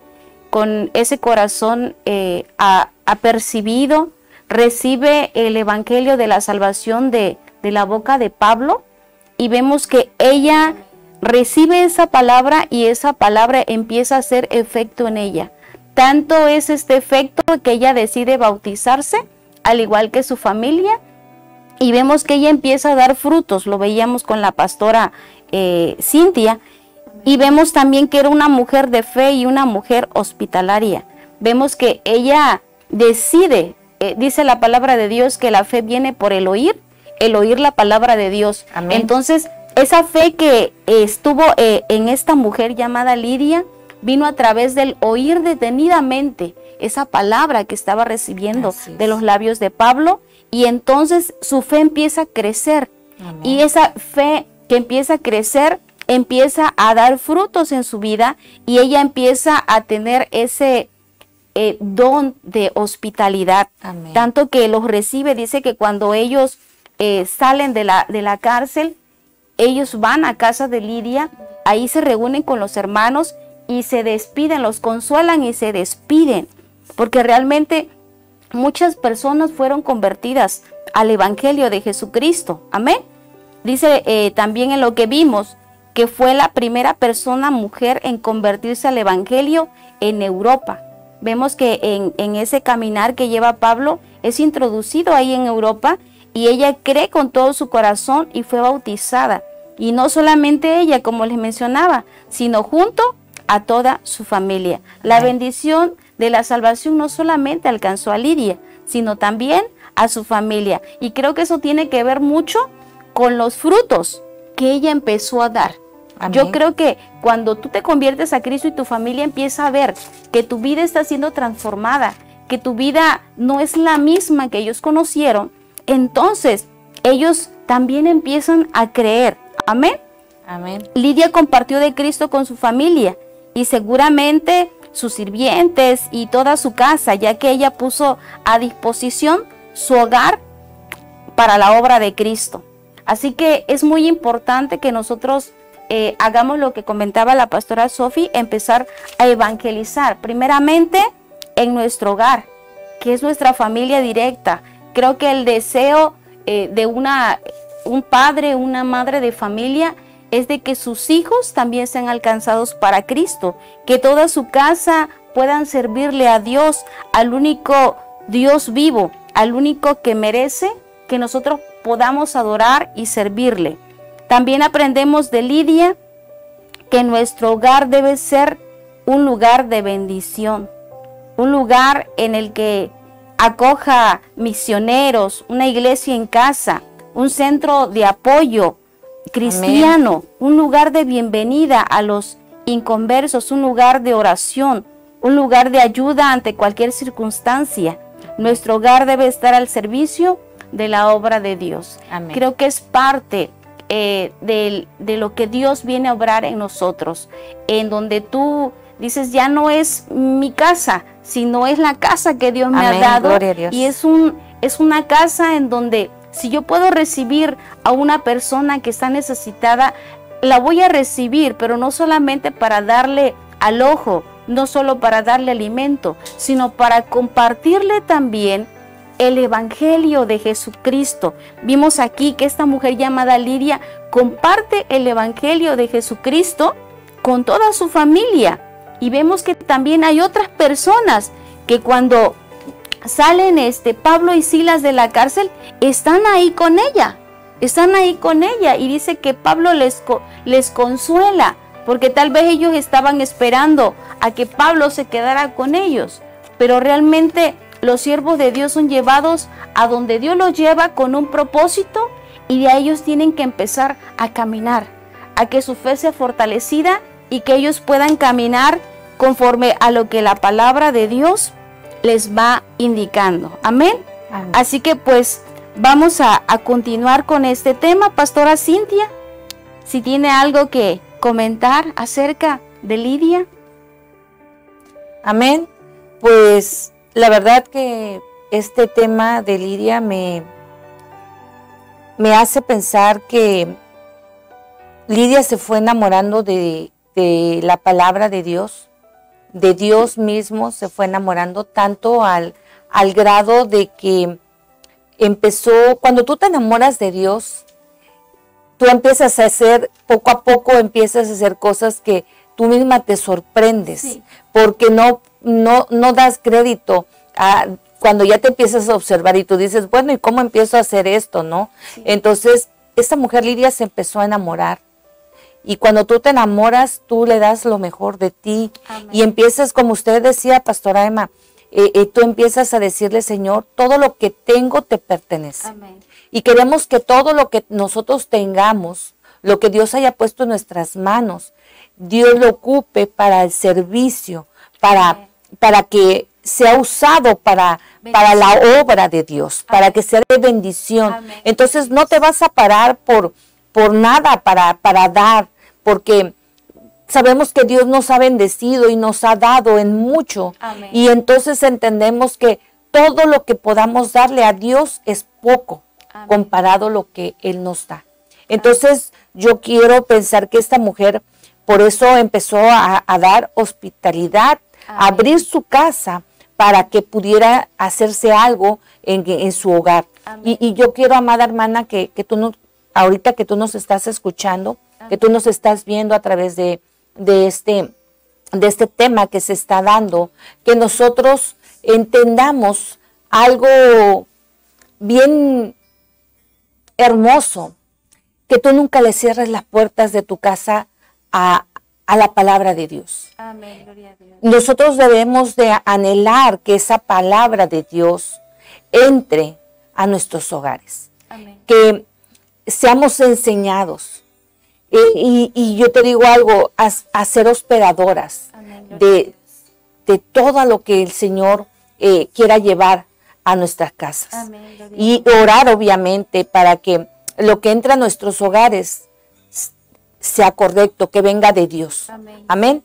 con ese corazón apercibido, recibe el evangelio de la salvación de la boca de Pablo, y vemos que ella recibe esa palabra y esa palabra empieza a hacer efecto en ella. Tanto es este efecto que ella decide bautizarse, al igual que su familia, y vemos que ella empieza a dar frutos. Lo veíamos con la pastora Cintia, y vemos también que era una mujer de fe y una mujer hospitalaria. Vemos que ella decide, dice la palabra de Dios, que la fe viene por el oír la palabra de Dios. Amén. Entonces, esa fe que estuvo en esta mujer llamada Lidia, vino a través del oír detenidamente esa palabra que estaba recibiendo de los labios de Pablo, y entonces su fe empieza a crecer. Amén. Y esa fe que empieza a crecer, empieza a dar frutos en su vida, y ella empieza a tener ese don de hospitalidad. Amén. Tanto que los recibe. Dice que cuando ellos salen de la cárcel, ellos van a casa de Lidia, ahí se reúnen con los hermanos y se despiden, los consuelan y se despiden, porque realmente muchas personas fueron convertidas al evangelio de Jesucristo. Amén. Dice también en lo que vimos que fue la primera persona mujer en convertirse al evangelio en Europa. Vemos que en ese caminar que lleva Pablo es introducido ahí en Europa, y ella cree con todo su corazón y fue bautizada. Y no solamente ella, como les mencionaba, sino junto a toda su familia. La bendición de la salvación no solamente alcanzó a Lidia, sino también a su familia. Y creo que eso tiene que ver mucho con los frutos que ella empezó a dar. Amén. Yo creo que cuando tú te conviertes a Cristo y tu familia empieza a ver que tu vida está siendo transformada, que tu vida no es la misma que ellos conocieron, entonces ellos también empiezan a creer. Amén. Amén. Lidia compartió de Cristo con su familia y seguramente sus sirvientes y toda su casa, ya que ella puso a disposición su hogar para la obra de Cristo. Así que es muy importante que nosotros hagamos lo que comentaba la pastora Sofi, empezar a evangelizar primeramente en nuestro hogar, que es nuestra familia directa. Creo que el deseo de un padre, una madre de familia, es de que sus hijos también sean alcanzados para Cristo, que toda su casa puedan servirle a Dios, al único Dios vivo, al único que merece que nosotros podamos adorar y servirle. También aprendemos de Lidia que nuestro hogar debe ser un lugar de bendición, un lugar en el que acoja misioneros, una iglesia en casa, un centro de apoyo cristiano, amén, un lugar de bienvenida a los inconversos, un lugar de oración, un lugar de ayuda ante cualquier circunstancia. Nuestro hogar debe estar al servicio de la obra de Dios. Amén. Creo que es parte de lo que Dios viene a obrar en nosotros, en donde tú dices, ya no es mi casa, sino es la casa que Dios me ha dado. Gloria a Dios. Y es una casa en donde si yo puedo recibir a una persona que está necesitada, la voy a recibir, pero no solamente para darle al ojo, no solo para darle alimento, sino para compartirle también el evangelio de Jesucristo. Vimos aquí que esta mujer llamada Lidia comparte el evangelio de Jesucristo con toda su familia. Y vemos que también hay otras personas que cuando salen Pablo y Silas de la cárcel, están ahí con ella, y dice que Pablo les consuela, porque tal vez ellos estaban esperando a que Pablo se quedara con ellos, pero realmente los siervos de Dios son llevados a donde Dios los lleva con un propósito, y de ahí ellos tienen que empezar a caminar, a que su fe sea fortalecida y que ellos puedan caminar conforme a lo que la palabra de Dios les va indicando. Amén. Amén. Así que pues vamos a continuar con este tema. Pastora Cintia, si tiene algo que comentar acerca de Lidia. Amén. Pues la verdad que este tema de Lidia me hace pensar que Lidia se fue enamorando de la palabra de Dios mismo, se fue enamorando tanto al grado de que empezó, cuando tú te enamoras de Dios, tú empiezas a hacer, poco a poco empiezas a hacer cosas que tú misma te sorprendes, Sí. porque no das crédito a cuando ya te empiezas a observar y tú dices, bueno, ¿y cómo empiezo a hacer esto, no? Sí. Entonces, esta mujer Lidia se empezó a enamorar. Y cuando tú te enamoras, tú le das lo mejor de ti. Amén. Y empiezas, como usted decía, Pastora Emma, tú empiezas a decirle, Señor, todo lo que tengo te pertenece. Amén. Y queremos que todo lo que nosotros tengamos, lo que Dios haya puesto en nuestras manos, Dios lo ocupe para el servicio, para que sea usado para la obra de Dios, para que sea de bendición. Amén. Entonces no te vas a parar por nada para dar, porque sabemos que Dios nos ha bendecido y nos ha dado en mucho. Amén. Y entonces entendemos que todo lo que podamos darle a Dios es poco Amén. comparado a lo que Él nos da. Entonces yo quiero pensar que esta mujer por eso empezó a dar hospitalidad, a abrir su casa para que pudiera hacerse algo en su hogar. Y yo quiero, amada hermana, que tú no, ahorita que tú nos estás escuchando, que tú nos estás viendo a través de este tema que se está dando, que nosotros entendamos algo bien hermoso, que tú nunca le cierres las puertas de tu casa a la palabra de Dios. Amén, gloria a Dios. Nosotros debemos de anhelar que esa palabra de Dios entre a nuestros hogares, Amén. que seamos enseñados. Y yo te digo algo, a ser hospedadoras Amén, gloria a Dios. de todo lo que el Señor quiera llevar a nuestras casas. Amén, gloria a Y Dios. orar, obviamente, para que lo que entra a nuestros hogares sea correcto, que venga de Dios. Amén. Amén.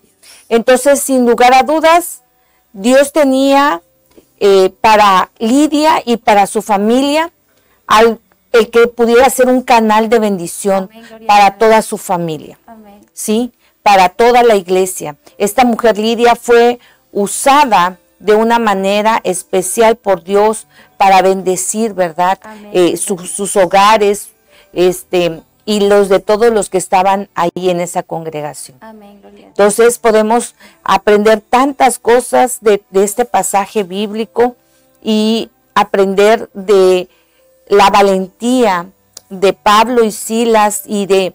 Entonces, sin lugar a dudas, Dios tenía para Lidia y para su familia el que pudiera ser un canal de bendición Amén, gloria a para Dios. toda su familia. Amén. ¿Sí? Para toda la iglesia. Esta mujer Lidia fue usada de una manera especial por Dios para bendecir, ¿verdad? Amén. Sus hogares, y los de todos los que estaban ahí en esa congregación. Amén, gloria a Dios. Entonces podemos aprender tantas cosas de este pasaje bíblico y aprender de la valentía de Pablo y Silas y de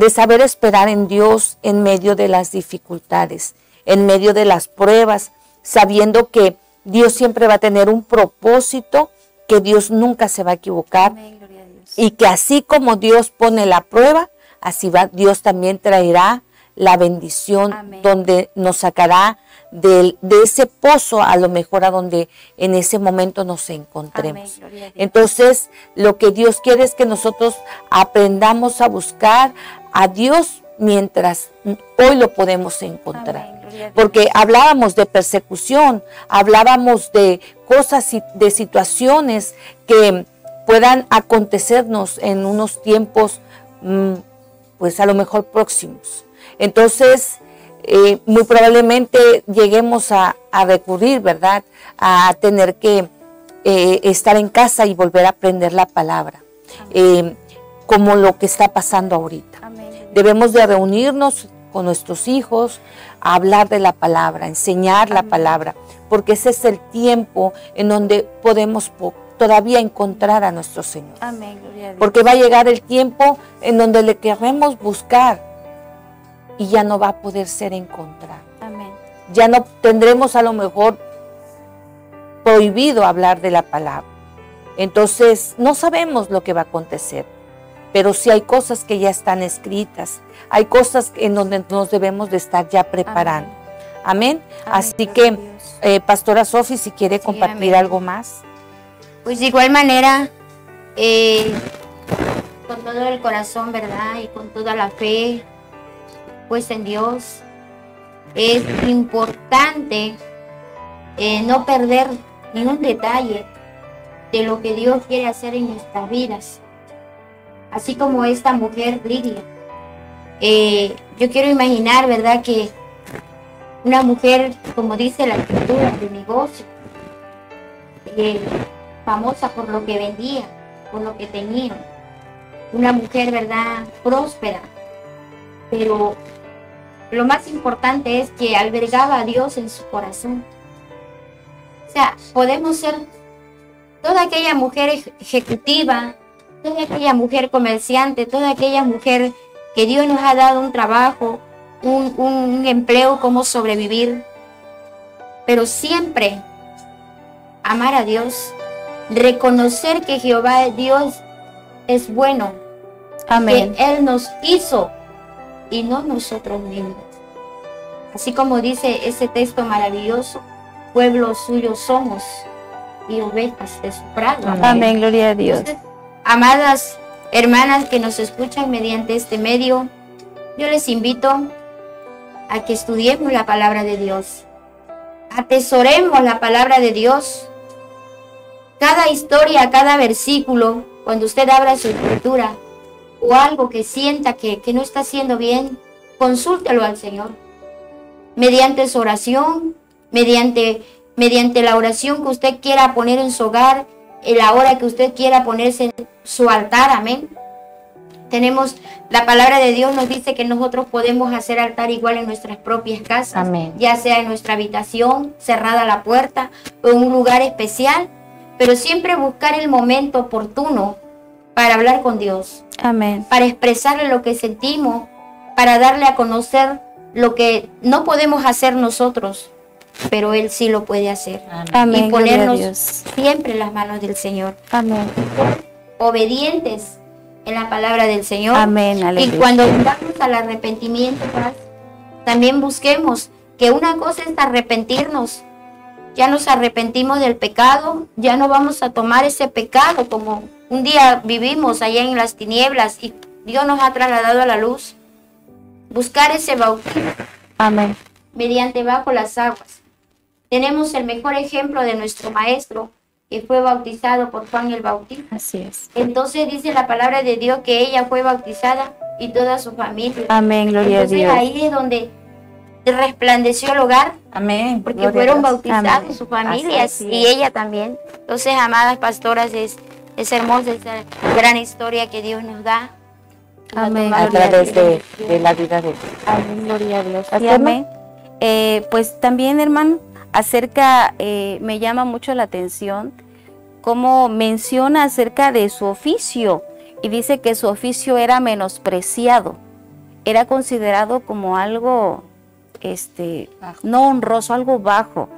saber esperar en Dios en medio de las dificultades, en medio de las pruebas, sabiendo que Dios siempre va a tener un propósito, que Dios nunca se va a equivocar. Amén, gloria a Dios. Y que así como Dios pone la prueba, así va, Dios también traerá la bendición. Amén. Donde nos sacará de ese pozo, a lo mejor a donde en ese momento nos encontremos. Amén, gloria a Dios. Entonces, lo que Dios quiere es que nosotros aprendamos a buscar a Dios mientras hoy lo podemos encontrar. Amén, gloria a Dios. Porque hablábamos de persecución, hablábamos de cosas y de situaciones que puedan acontecernos en unos tiempos, pues a lo mejor próximos. Entonces, muy probablemente lleguemos a recurrir, ¿verdad? A tener que estar en casa y volver a aprender la palabra, como lo que está pasando ahorita. Amén, gloria a Dios. Debemos de reunirnos con nuestros hijos, a hablar de la palabra, enseñar la palabra, porque ese es el tiempo en donde podemos todavía encontrar a nuestro Señor. Amén, gloria a Dios. Porque va a llegar el tiempo en donde le querremos buscar y ya no va a poder ser encontrado. Amén. Ya no tendremos a lo mejor prohibido hablar de la palabra. Entonces no sabemos lo que va a acontecer, pero sí hay cosas que ya están escritas, hay cosas en donde nos debemos de estar ya preparando. Amén. Amén, Así gloria que, a Dios. Pastora Sofi, si quiere compartir amén. algo más. Pues de igual manera, con todo el corazón, ¿verdad? Y con toda la fe, pues en Dios, es importante no perder ni un detalle de lo que Dios quiere hacer en nuestras vidas. Así como esta mujer Lidia. Yo quiero imaginar, ¿verdad? Que una mujer, como dice la escritura, de negocio, famosa por lo que vendía, por lo que tenía. una mujer, ¿verdad?, próspera, pero lo más importante es que albergaba a Dios en su corazón. O sea, podemos ser toda aquella mujer ejecutiva, toda aquella mujer comerciante, toda aquella mujer que Dios nos ha dado un trabajo, un empleo, cómo sobrevivir, pero siempre amar a Dios, reconocer que Jehová Dios es bueno, Amén. que Él nos hizo y no nosotros mismos. Así como dice ese texto maravilloso, pueblo suyo somos y ovejas de su prado. Amén, gloria a Dios. Entonces, amadas hermanas que nos escuchan mediante este medio, yo les invito a que estudiemos la palabra de Dios, atesoremos la palabra de Dios. Cada historia, cada versículo, cuando usted abra su escritura o algo que sienta que no está haciendo bien, consúltelo al Señor. Mediante su oración, mediante la oración que usted quiera poner en su hogar, en la hora que usted quiera ponerse en su altar, amén. Tenemos, la palabra de Dios nos dice que nosotros podemos hacer altar igual en nuestras propias casas, Amén. ya sea en nuestra habitación, cerrada la puerta o en un lugar especial, pero siempre buscar el momento oportuno para hablar con Dios, Amén. para expresarle lo que sentimos, para darle a conocer lo que no podemos hacer nosotros, pero Él sí lo puede hacer. Amén, Y gloria a ponernos Dios. siempre en las manos del Señor, Amén. obedientes en la palabra del Señor. Amén, Y aleluya. cuando vengamos al arrepentimiento, también busquemos que una cosa es arrepentirnos. Ya nos arrepentimos del pecado, ya no vamos a tomar ese pecado como un día vivimos allá en las tinieblas y Dios nos ha trasladado a la luz. Buscar ese bautismo Amén. mediante bajo las aguas. Tenemos el mejor ejemplo de nuestro maestro, que fue bautizado por Juan el Bautista. Así es. Entonces dice la palabra de Dios que ella fue bautizada y toda su familia. Amén, gloria a Entonces Dios. ahí es donde resplandeció el hogar, Amén. porque Gloria a fueron Dios. bautizados Amén. sus familias Así y es. ella también. Entonces, amadas pastoras, es hermosa esa gran historia que Dios nos da. Amén. A través de la vida de Amén, gloria a Dios. ¿Así, Y amén. Pues también, hermano, me llama mucho la atención cómo menciona acerca de su oficio y dice que su oficio era menospreciado, era considerado como algo no honroso, algo bajo,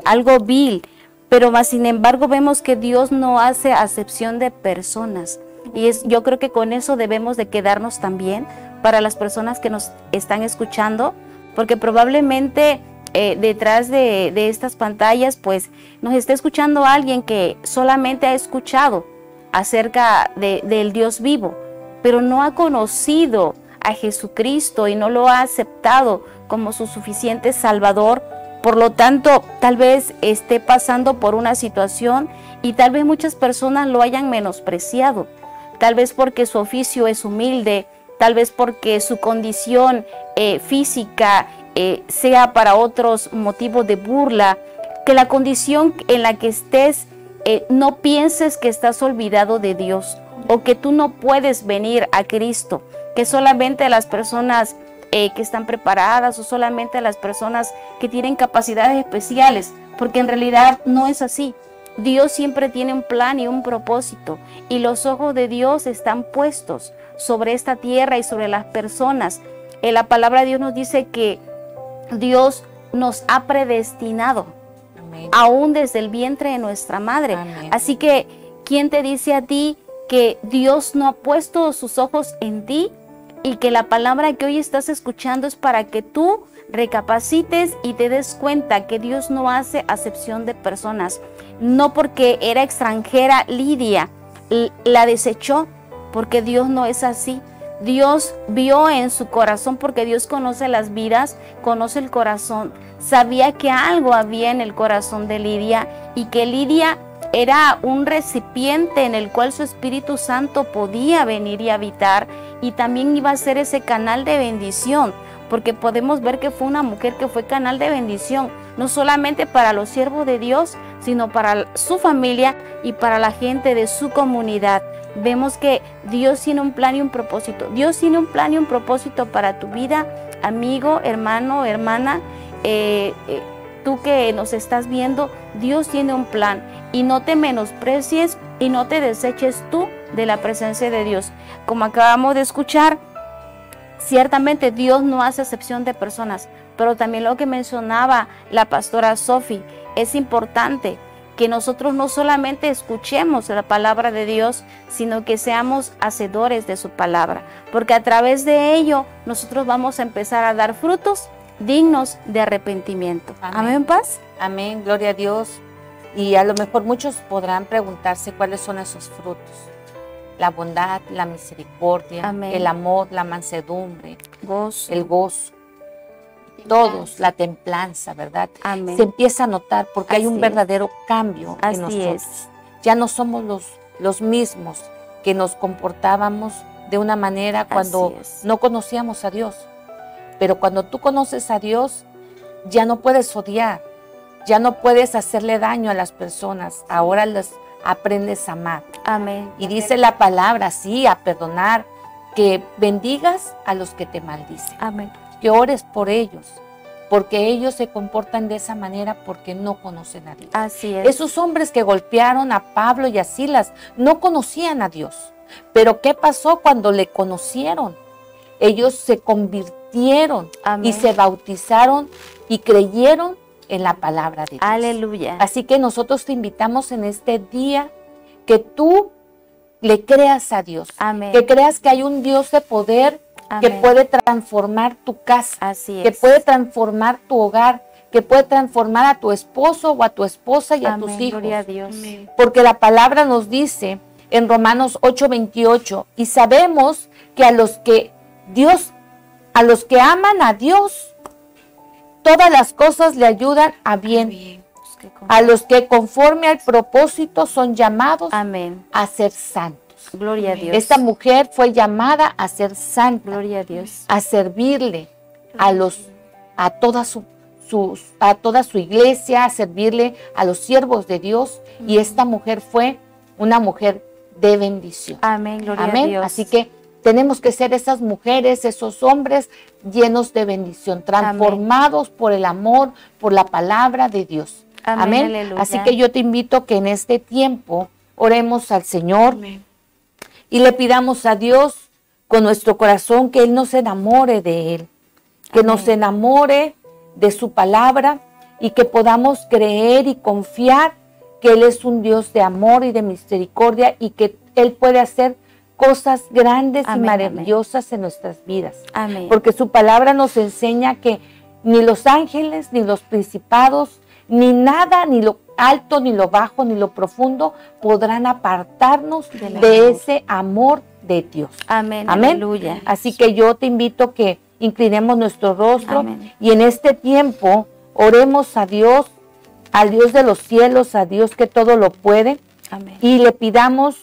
algo vil, pero más sin embargo vemos que Dios no hace acepción de personas. Y yo creo que con eso debemos de quedarnos también para las personas que nos están escuchando, porque probablemente detrás de estas pantallas pues nos está escuchando alguien que solamente ha escuchado acerca del Dios vivo, pero no ha conocido a Jesucristo y no lo ha aceptado como su suficiente Salvador. Por lo tanto, tal vez esté pasando por una situación y tal vez muchas personas lo hayan menospreciado. Tal vez porque su oficio es humilde, tal vez porque su condición física sea para otros motivos de burla. Que la condición en la que estés, no pienses que estás olvidado de Dios o que tú no puedes venir a Cristo, que solamente las personas que están preparadas o solamente las personas que tienen capacidades especiales, porque en realidad no es así. Dios siempre tiene un plan y un propósito, y los ojos de Dios están puestos sobre esta tierra y sobre las personas. La palabra de Dios nos dice que Dios nos ha predestinado, Amén. aún desde el vientre de nuestra madre. Amén. Así que, ¿quién te dice a ti que Dios no ha puesto sus ojos en ti? Y que la palabra que hoy estás escuchando es para que tú recapacites y te des cuenta que Dios no hace acepción de personas. No porque era extranjera Lidia, la desechó, porque Dios no es así. Dios vio en su corazón, porque Dios conoce las vidas, conoce el corazón. Sabía que algo había en el corazón de Lidia y que Lidia era un recipiente en el cual su Espíritu Santo podía venir y habitar, y también iba a ser ese canal de bendición, porque podemos ver que fue una mujer que fue canal de bendición, no solamente para los siervos de Dios, sino para su familia y para la gente de su comunidad. vemos que Dios tiene un plan y un propósito. Dios tiene un plan y un propósito para tu vida, amigo, hermano, hermana. Tú que nos estás viendo, Dios tiene un plan, y no te menosprecies y no te deseches tú de la presencia de Dios. Como acabamos de escuchar, ciertamente Dios no hace excepción de personas, pero también lo que mencionaba la pastora Sophie, es importante que nosotros no solamente escuchemos la palabra de Dios, sino que seamos hacedores de su palabra, porque a través de ello nosotros vamos a empezar a dar frutos dignos de arrepentimiento. Amén, paz. Amén, gloria a Dios. Y a lo mejor muchos podrán preguntarse cuáles son esos frutos. La bondad, la misericordia, Amén. El amor, la mansedumbre, Gozo. el gozo. Todos, la templanza, ¿verdad? Amén. Se empieza a notar porque hay Así un es. verdadero cambio en Así nosotros. es. Ya no somos los mismos que nos comportábamos de una manera cuando Así es. no conocíamos a Dios. Pero cuando tú conoces a Dios, ya no puedes odiar, ya no puedes hacerle daño a las personas. Ahora las aprendes a amar. Amén. Y dice la palabra, sí, a perdonar, que bendigas a los que te maldicen, Amén. que ores por ellos, porque ellos se comportan de esa manera porque no conocen a Dios. Así es. Esos hombres que golpearon a Pablo y a Silas no conocían a Dios. Pero ¿qué pasó cuando le conocieron? Ellos se convirtieron Amén. y se bautizaron y creyeron en la palabra de Dios. Aleluya. Así que nosotros te invitamos en este día que tú le creas a Dios. Amén. Que creas que hay un Dios de poder que Amén. puede transformar tu casa, Así que es. puede transformar tu hogar, que puede transformar a tu esposo o a tu esposa y a Amén. tus hijos. Gloria a Dios. Porque la palabra nos dice en Romanos 8:28, y sabemos que a los que aman a Dios, todas las cosas le ayudan a bien. A los que conforme al propósito son llamados Amén. a ser santos. Gloria a Dios. Esta mujer fue llamada a ser santa, Gloria a Dios. a servirle a toda su iglesia, a servirle a los siervos de Dios. Y esta mujer fue una mujer de bendición. Amén. Gloria a Amén. Dios. Así que tenemos que ser esas mujeres, esos hombres llenos de bendición, transformados por el amor, por la palabra de Dios. Amén. Amén. Aleluya. Así que yo te invito que en este tiempo oremos al Señor y le pidamos a Dios con nuestro corazón que Él nos enamore de Él, que Amén. nos enamore de su palabra y que podamos creer y confiar que Él es un Dios de amor y de misericordia y que Él puede hacer cosas grandes Amén, y maravillosas en nuestras vidas. Amén. Porque su palabra nos enseña que ni los ángeles, ni los principados, ni nada, ni lo alto, ni lo bajo, ni lo profundo podrán apartarnos de ese amor de Dios. Amén. Amén. Aleluya. Así que yo te invito que inclinemos nuestro rostro Amén. y en este tiempo oremos a Dios, al Dios de los cielos, a Dios que todo lo puede, Amén. y le pidamos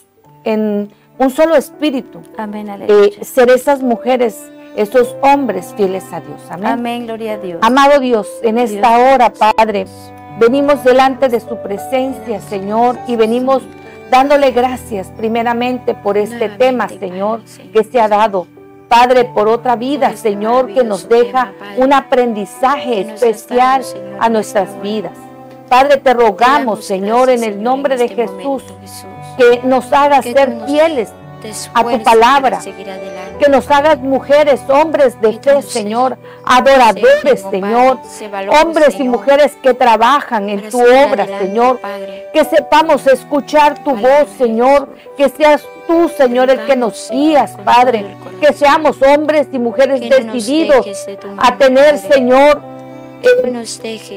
en un solo espíritu Amén. Aleluya. ser esas mujeres, esos hombres fieles a Dios. Amén. Amén. Gloria a Dios. Amado Dios, en esta hora, Padre, venimos delante de su presencia, Señor, y venimos dándole gracias primeramente por este tema, Señor, que se ha dado. Padre, por otra vida, Señor, que nos deja un aprendizaje especial a nuestras vidas. Padre, te rogamos, Señor, en el nombre de Jesús, que nos hagas ser fieles a tu palabra, que nos hagas mujeres, hombres de fe, Señor, adoradores, Señor, hombres y mujeres que trabajan en tu obra, Señor, que sepamos escuchar tu voz, Señor, que seas tú, Señor, el que nos guías, Padre, que seamos hombres y mujeres decididos a tener, Señor,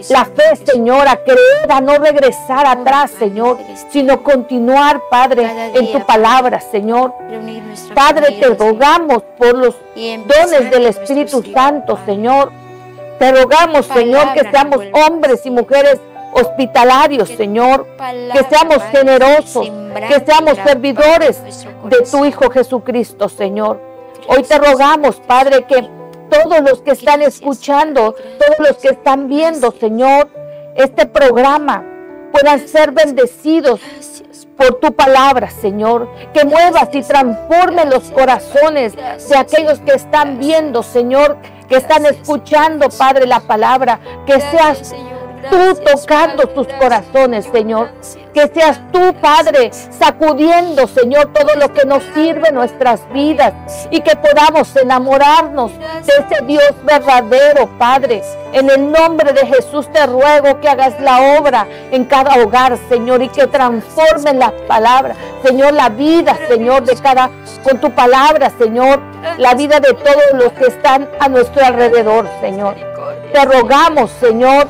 la fe, Señor, a creer, a no regresar atrás, Señor, sino continuar, Padre, en tu palabra, Señor. Padre, te rogamos por los dones del Espíritu Santo, Señor. Te rogamos, Señor, que seamos hombres y mujeres hospitalarios, Señor, que seamos generosos, que seamos servidores de tu Hijo Jesucristo, Señor. Hoy te rogamos, Padre, que todos los que están escuchando, todos los que están viendo, Señor, este programa, puedan ser bendecidos por tu palabra, Señor, que muevas y transformes los corazones de aquellos que están viendo, Señor, que están escuchando, Padre, la palabra, que seas tú tocando tus corazones, Señor, que seas tú, Padre, sacudiendo, Señor, todo lo que nos sirve en nuestras vidas y que podamos enamorarnos de ese Dios verdadero, Padre. En el nombre de Jesús te ruego que hagas la obra en cada hogar, Señor, y que transformen las palabras, Señor, la vida, Señor, de cada, con tu palabra, Señor, la vida de todos los que están a nuestro alrededor, Señor. Te rogamos, Señor,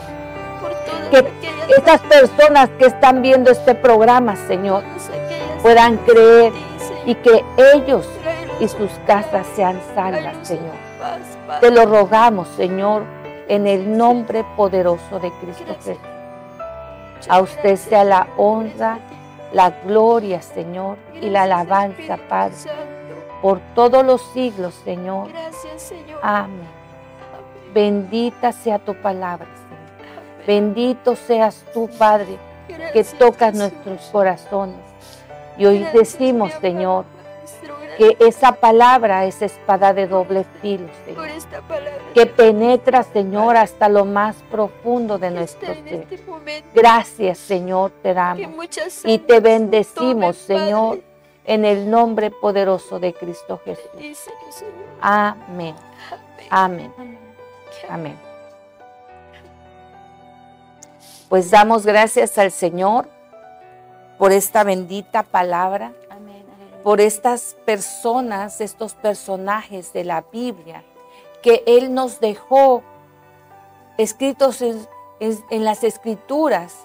que estas personas que están viendo este programa, Señor, puedan creer y que ellos y sus casas sean salvas, Señor. Te lo rogamos, Señor, en el nombre poderoso de Cristo Jesús. A usted sea la honra, la gloria, Señor, y la alabanza, Padre, por todos los siglos, Señor. Amén. Bendita sea tu palabra, Señor. Bendito seas tú, Padre, que tocas nuestros corazones. Y hoy decimos, Señor, que esa palabra es espada de doble filo, Señor, que penetra, Señor, hasta lo más profundo de nuestro ser. Gracias, Señor, te damos y te bendecimos, Señor, en el nombre poderoso de Cristo Jesús. Amén. Amén. Amén. Pues damos gracias al Señor por esta bendita palabra, por estas personas, estos personajes de la Biblia que Él nos dejó escritos en las Escrituras.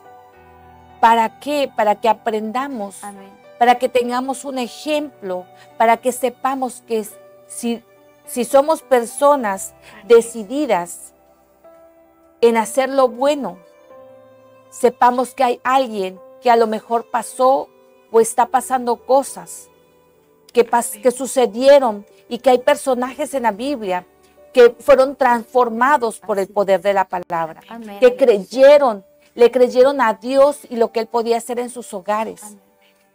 ¿Para qué? Para que aprendamos, para que tengamos un ejemplo, para que sepamos que si somos personas decididas en hacer lo bueno, sepamos que hay alguien que a lo mejor pasó o está pasando cosas que sucedieron y que hay personajes en la Biblia que fueron transformados por el poder de la palabra, que le creyeron a Dios y lo que Él podía hacer en sus hogares.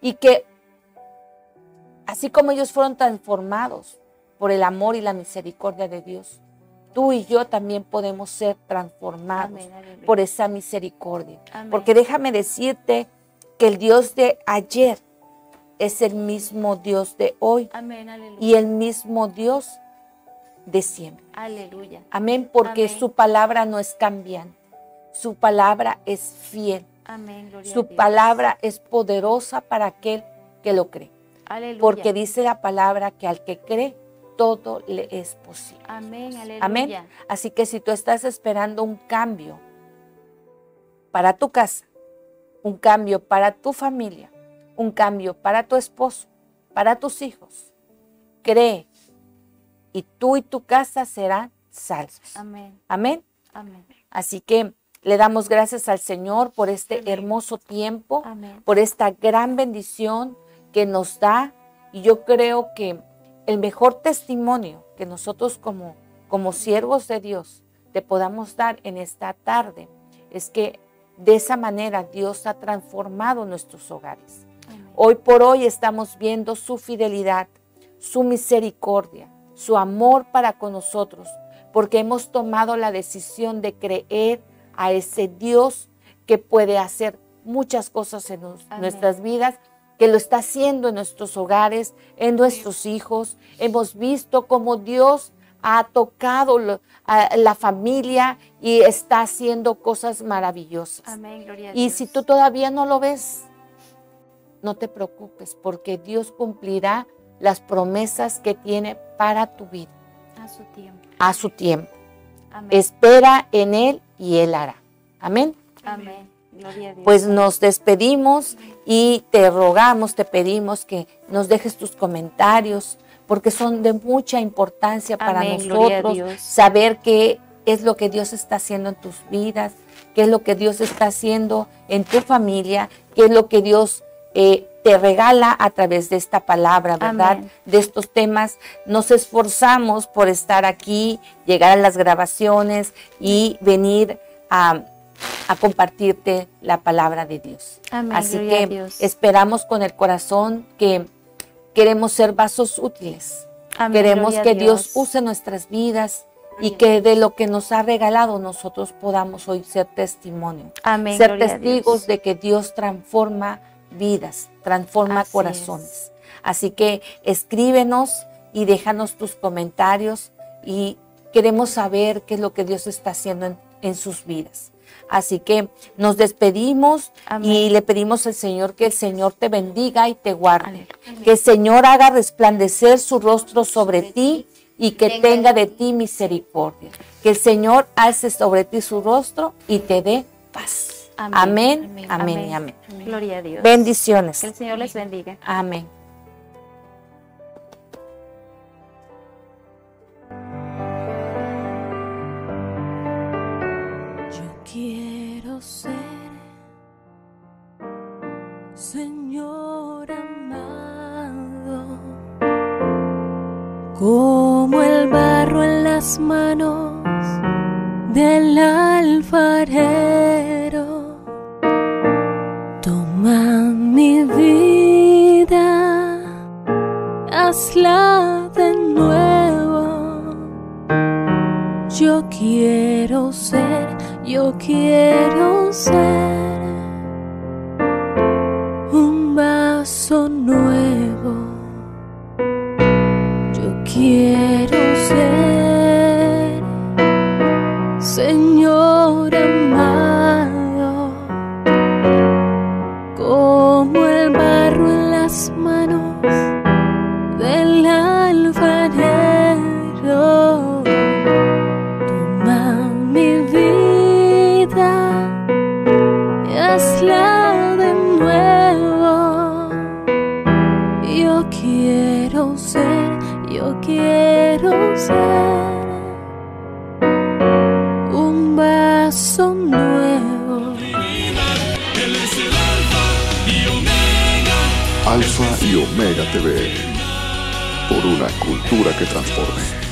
Y que así como ellos fueron transformados por el amor y la misericordia de Dios, tú y yo también podemos ser transformados por esa misericordia. Porque déjame decirte que el Dios de ayer es el mismo Dios de hoy y el mismo Dios de siempre. Aleluya. Amén, porque su palabra no es cambiante. Su palabra es fiel. Su palabra es poderosa para aquel que lo cree. Aleluya. Porque dice la palabra que al que cree, todo le es posible. Amén, aleluya. Amén. Así que si tú estás esperando un cambio para tu casa, un cambio para tu familia, un cambio para tu esposo, para tus hijos, cree y tú y tu casa serán salvos. Amén. Amén. Amén. Así que le damos gracias al Señor por este hermoso tiempo, por esta gran bendición que nos da. Y yo creo que el mejor testimonio que nosotros como siervos de Dios te podamos dar en esta tarde es que de esa manera Dios ha transformado nuestros hogares. Hoy por hoy estamos viendo su fidelidad, su misericordia, su amor para con nosotros, porque hemos tomado la decisión de creer a ese Dios que puede hacer muchas cosas en nuestras vidas, que lo está haciendo en nuestros hogares, en nuestros hijos. Hemos visto cómo Dios ha tocado a la familia y está haciendo cosas maravillosas. Amén, gloria a Y Dios. si tú todavía no lo ves, no te preocupes, porque Dios cumplirá las promesas que tiene para tu vida. A su tiempo. A su tiempo. Amén. Espera en Él y Él hará. Amén. Amén. Gloria a Dios. Pues nos despedimos y te rogamos, te pedimos que nos dejes tus comentarios, porque son de mucha importancia para Amén, gloria a nosotros Dios. saber qué es lo que Dios está haciendo en tus vidas, qué es lo que Dios está haciendo en tu familia, qué es lo que Dios te regala a través de esta palabra, ¿verdad? Amén. De estos temas. Nos esforzamos por estar aquí, llegar a las grabaciones y venir a a compartirte la palabra de Dios. Amén, Así gloria a que Dios. esperamos con el corazón que queremos ser vasos útiles. Amén, Queremos gloria a que Dios use nuestras vidas y que de lo que nos ha regalado nosotros podamos hoy ser testimonio. Amén, Ser gloria a testigos Dios. de que Dios transforma vidas, transforma Así corazones. Así que escríbenos y déjanos tus comentarios y queremos saber qué es lo que Dios está haciendo en sus vidas. Así que nos despedimos. Amén. Y le pedimos al Señor que el Señor te bendiga y te guarde. Amén. Que el Señor haga resplandecer su rostro sobre ti y que tenga de ti misericordia. Que el Señor alce sobre ti su rostro y te dé paz. Amén, amén y amén. Gloria a Dios. Bendiciones. Que el Señor les bendiga. Amén. Quiero ser, Señor amado, como el barro en las manos del alfarero. Toma mi vida, hazla de nuevo. Yo quiero ser un vaso nuevo. Yo quiero ser, Señor amado, como el barro en las manos del alfarero. Toma mi vida y hazla de nuevo. Yo quiero ser un vaso nuevo. Alfa y Omega TV, por una cultura que transforme.